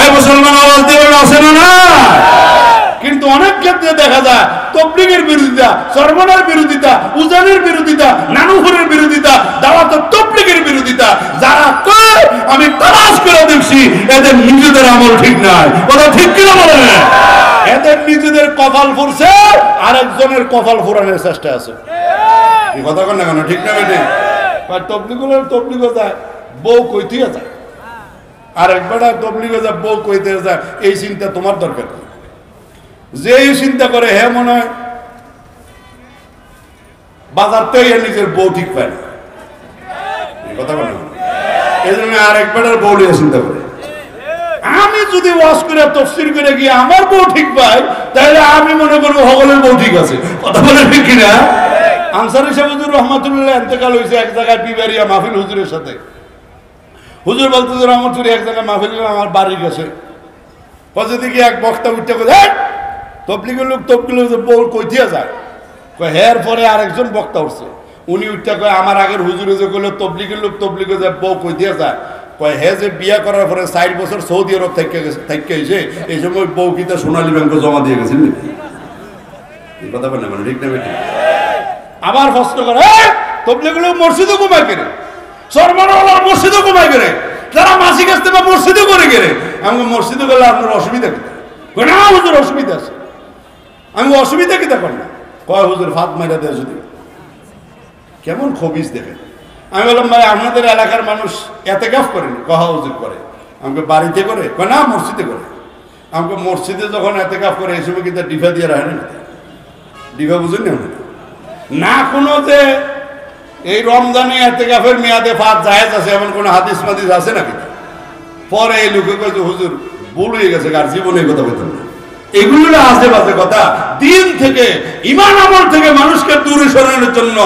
এই মুসলমান আওয়াজ দিবেন আছে না না? কিন্তু অনেক ক্ষেত্রে দেখা যায় তবলিগের বিরোধিতা, চরমনার বিরোধিতা, উজানের বিরোধিতা, নানুপুরের বিরোধিতা, দাওয়াতের তবলিগের বিরোধিতা। যারা কয় আমি তালাশ করে দেখছি এদের নিজেদের আমল ঠিক নাই। কথা ঠিক কিনা বলেন? এদের নিজেদের কপাল ফুরছে, আরেকজনের কপাল ফুরানোর চেষ্টা আছে। এই কথা কন না কেন, ঠিক না বেটে? তবলিগো যায় বউ কইতেই যায়, আর একবার তবলিগো যায় বউ কইতে যায়। এই চিন্তা তোমার দরকার নেই। যে এই চিন্তা করে হ্যাঁ মনে হয় বাজার থেকে নিজের বউ ঠিক পায় না, এই কথা বলে। এই জন্য আর একবার বউ নিয়ে চিন্তা করে। আমি যদি ওয়াজ করে তফসির করে গিয়ে আমার বউ ঠিক পাই, তাহলে আমি মনে করবো সকলের বউ ঠিক আছে। কথা বলে ঠিক কিনা? আনসারী সাহেব হুজুর রহমাতুল্লাহ ইন্তেকাল হয়েছে এক জায়গায় বিবারিয়া মাহফিল হুজুরের সাথে। হুজুর বলতে রহমতুল্লাহ এক জায়গায় মাহফিল আমার বাড়ি গেছে, দিকে এক বক্তা উঠতে বলে তবলিগের লোক বউ কইতিয়া যায়। হের পরে আরেকজন বক্তা উঠছে, উনি উঠতে কয় আমার আগের হুজুরে যে কইলো তবলিগের লোক তবলিগে যায় বউ কইতিয়া যায়। কয় হে যে বিয়া করার পরে 4 বছর সৌদি আরব থেকে এসে এই সময় বউ কিতা সোনালী ব্যাংকে জমা দিয়ে গেছেন নাকি? এই কথা বলে মানে ঠিক না বেটি? আবার প্রশ্ন করে তবলিগের লোক মসজিদে ঘুমাই কেনে, সরমানওয়ালার মসজিদে ঘুমাই কেনে, যারা মাসি কাছতে বা মসজিদে করে গেলে। আমি মসজিদে গেলে আপনার অসুবিধা কি? না হুজুর অসুবিধা আছে। আমি অসুবিধা কি দেখেন না? কয় হুজুর ফাত মাইরা দেয় যদি। কেমন খবিস দেখেন। আমি বললাম ভাই আপনাদের এলাকার মানুষ এতেকাফ করেনি? কহা হুজুর করে। আমাকে বাড়িতে করে? কয় না মসজিদে করে। আমাকে মসজিদে যখন এতেকাফ করে এই সময় কিন্তু ডিফা দিয়ে রাখে না। ডিফা বুঝেন না? কোনো যে এই রমজানে এতেকাফের মেয়াদে ফাত জায়েজ আছে এমন কোন হাদিস মাদিস আছে নাকি? পরে এই লোকে কয়েছে হুজুর ভুল হয়ে গেছে, আর জীবনে কথা বলতেন না। এগুলো আজে বাজে কথা। দিন থেকে ঈমান আমল থেকে মানুষকে দূরে সরানোর জন্য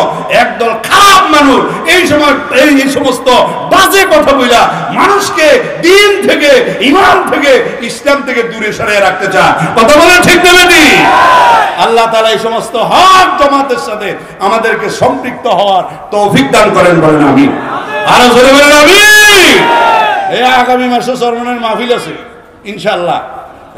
একদল খারাপ মানুষ এই সময় এই সমস্ত বাজে কথা বইলা মানুষকে দিন থেকে ঈমান থেকে ইসলাম থেকে দূরে সরিয়ে রাখতে চায়। কথা বলে ঠিক না বেটি? আল্লাহ তাআলা এই সমস্ত হক জামাতের সাথে আমাদেরকে সম্পৃক্ত হওয়ার তৌফিক দান করেন, বলেন আমিন। আরো জোরে বলেন আমিন। এই আগামী মাসে সরমনের মাহফিল আছে ইনশাআল্লাহ,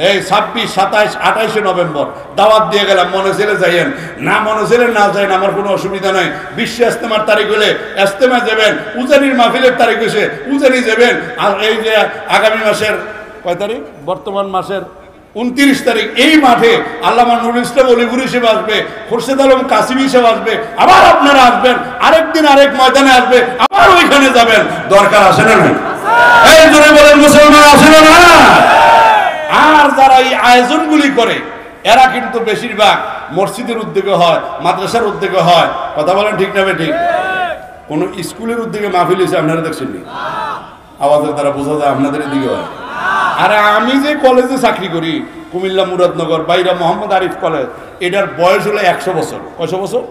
এই 26, 27, 28 নভেম্বর দাওয়াত দিয়ে গেলাম। মনে ছেলে যাইয়েন, না মনে ছেলে না যাইন, আমার কোনো অসুবিধা নাই। বিশ্ব ইস্তেমার তারিখ হলে ইস্তেমা যাবেন, উজানির মাহফিলের তারিখ হয়েছে উজানি যাবেন। আর এই যে আগামী মাসের কয় তারিখ, বর্তমান মাসের 29 তারিখ এই মাঠে আল্লামা নুরুল ইসলাম অলিপুর হিসেবে আসবে, খুরশেদ আলম কাসিমি হিসেবে আসবে, আবার আপনারা আসবেন, আরেকদিন আরেক ময়দানে আসবে, আবার ওইখানে যাবেন। দরকার আছে না নাই? এই জোরে বলেন মুসলমান আছে না? আর যারা এই আয়োজনগুলি করে এরা কিন্তু বেশিরভাগ মসজিদের উদ্যোগে হয়, মাদ্রাসার উদ্যোগে হয়। কথা বলেন ঠিক না বেঠিক? কোন স্কুলের উদ্যোগে মাহফিল হয়েছে আপনারা দেখছেন? আওয়াজের দ্বারা বোঝা যায় আপনাদের দিকে হয়। আর আমি যে কলেজে চাকরি করি কুমিল্লা মুরাদনগর বাইরা মোহাম্মদ আরিফ কলেজ, এটার বয়স হলো 100 বছর। কয়শো বছর?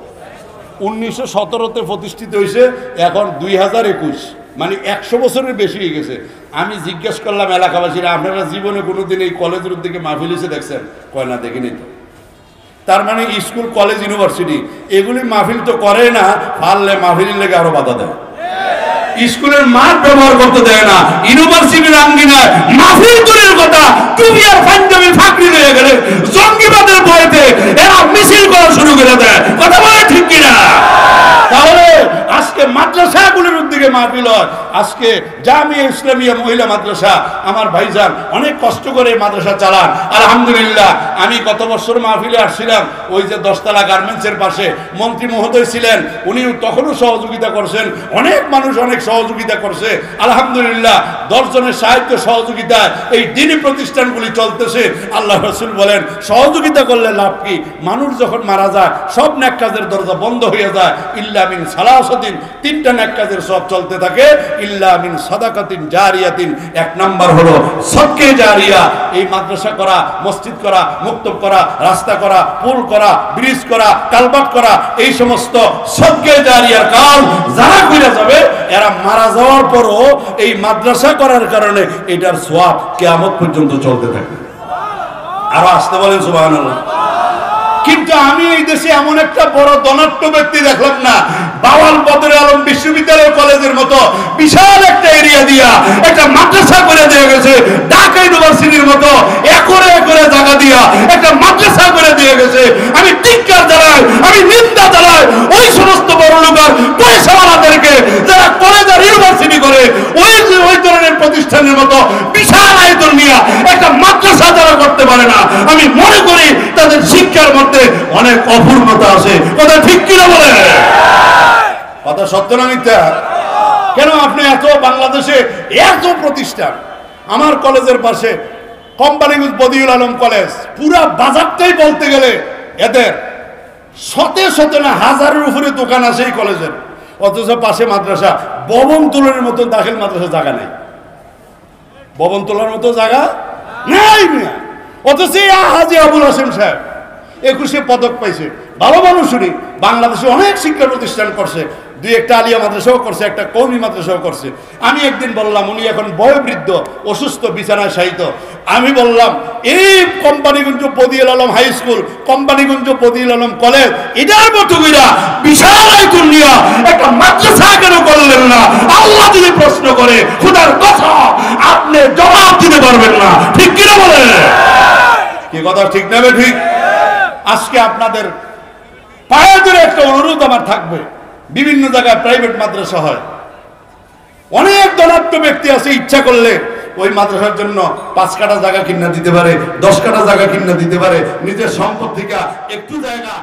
1917-তে প্রতিষ্ঠিত হয়েছে, এখন 2021, মানে 100 বছরের বেশি হয়ে গেছে। আমি জিজ্ঞেস করলাম এলাকাবাসীরা, আপনারা জীবনে কোনোদিন এই কলেজের উদ্যোগে মাহফিল এসে দেখছেন? কয় না, দেখিনি তো। তার মানে স্কুল কলেজ ইউনিভার্সিটি এগুলি মাহফিল তো করে না, পারলে মাহফিলের লেগে আরো বাধা দেয়। স্কুলের মাঠ ব্যবহার করতে দেয় না, ইউনিভার্সিটির আঙ্গিনায় মাহফিল দূরের কথা টুপি আর পাঞ্জাবি ফাঁকরি হয়ে গেলে জঙ্গিবাদের ভয়তে এরা মিছিল করা শুরু করে দেয়। কথা বলে ঠিক কিনা? তাহলে আজকে মাদ্রাসাগুলোর উদ্যোগে মাহফিল হয়। আজকে জামিয়া ইসলামিয়া মহিলা মাদ্রাসা আমার ভাইজান অনেক কষ্ট করে মাদ্রাসা চালান, আলহামদুলিল্লাহ। আমি গত বছর মাহফিলে আসছিলাম, ওই যে 10 তলা গার্মেন্টসের পাশে মন্ত্রী মহোদয় ছিলেন, উনি তখনও সহযোগিতা করছেন, অনেক মানুষ অনেক সহযোগিতা করছে, আলহামদুলিল্লাহ। 10 জনের সাহায্য সহযোগিতায় এই দ্বীনি প্রতিষ্ঠানগুলি চলতেছে। আল্লাহ রাসূল বলেন সহযোগিতা করলে লাভ কি? মানুষ যখন মারা যায় সব নেক কাজের দরজা বন্ধ হয়ে যায়, ইল্লা মিন সালাসাতিন, 3টা নেক কাজের সব চলতে থাকে, ইল্লা মিন সাদাকাতিন জারিয়াতিন। 1 নাম্বার হলো সদকা জারিয়া। এই মাদ্রাসা করা, মসজিদ করা, মক্তব করা, রাস্তা করা, পুল করা, ব্রিজ করা, কালভার্ট করা, এই সমস্ত সদকা জারিয়ার কাজ যারা কইরা যাবে এরা মারা যাওয়ার পরও এই মাদ্রাসা করার কারণে এটার সওয়াব কিয়ামত পর্যন্ত চলতে থাকে। আরো আসতে বলেন সুবহানাল্লাহ। কিন্তু আমি এই দেশে এমন একটা বড় ধনাঢ্য ব্যক্তি দেখলাম না, বাওয়াল বদরে আলম বিশ্ববিদ্যালয় কলেজের মতো বিশাল একটা এরিয়া দিয়া একটা মাদ্রাসা করে দিয়ে গেছে। ঢাকা ইউনিভার্সিটির মতো একরে একরে জায়গা দিয়া একটা মাদ্রাসা করে দিয়ে গেছে। আমি ধিক্কার জানাই, আমি নিন্দা জানাই ওই সমস্ত বড় লোকের পয়সাওয়ালাদেরকে যারা কলেজ আর ইউনিভার্সিটি করে ওই ধরনের প্রতিষ্ঠানের মতো বিশাল আয়তন নিয়ে একটা মাদ্রাসা যারা করতে পারে না। আমি মনে করি তাদের শিক্ষার মধ্যে অনেক অপূর্ণতা আছে। কথা ঠিক কিনা বলে? কথা সত্য না মিথ্যা? কেন আপনি এত বাংলাদেশে এত প্রতিষ্ঠান, আমার কলেজের পাশে কোম্পানিগঞ্জ বদিউল আলম কলেজ, পুরা বাজারটাই বলতে গেলে এদের শতে শতে না হাজারের উপরে দোকান আছে এই কলেজের, অথচ পাশে মাদ্রাসা। ভবন তোলার মতো দাখিল মাদ্রাসা জায়গা নেই, ভবন তোলার মতো জায়গা নাই মিয়া। অথচ হাজী আবুল হাসেম সাহেব 21 পদক পাইছে, ভালো মানুষই, বাংলাদেশে অনেক শিক্ষা প্রতিষ্ঠান করছে, 2-1টা আলিয়া মাদ্রাসাও করছে, একটা কওমি মাদ্রাসাও করছে। আমি একদিন বললাম, উনি এখন বয়োবৃদ্ধ, অসুস্থ, বিছানায় শায়িত। আমি বললাম, এই Companiganj Badiul Alam high school, Companiganj Badiul Alam college, এটার মতো কইরা বিশাল আয়তন নিয়া একটা মাদ্রাসা কেন করলেন না? আল্লাহ যদি প্রশ্ন করে, খোদার কথা আপনি জবাব দিতে পারবেন না, ঠিক কিনা বলেন? কি কথা ঠিক না? ঠিক। আজকে আপনাদের পায়ে ধরে একটা অনুরোধ আমার থাকবে, বিভিন্ন জায়গায় প্রাইভেট মাদ্রাসা হয়, অনেক ধনাঢ্য ব্যক্তি আছে, ইচ্ছা করলে ওই মাদ্রাসার জন্য 5 কাঠা জায়গা কিনা দিতে পারে, 10 কাঠা জায়গা কিনা দিতে পারে, নিজের সম্পদ থেকে একটু জায়গা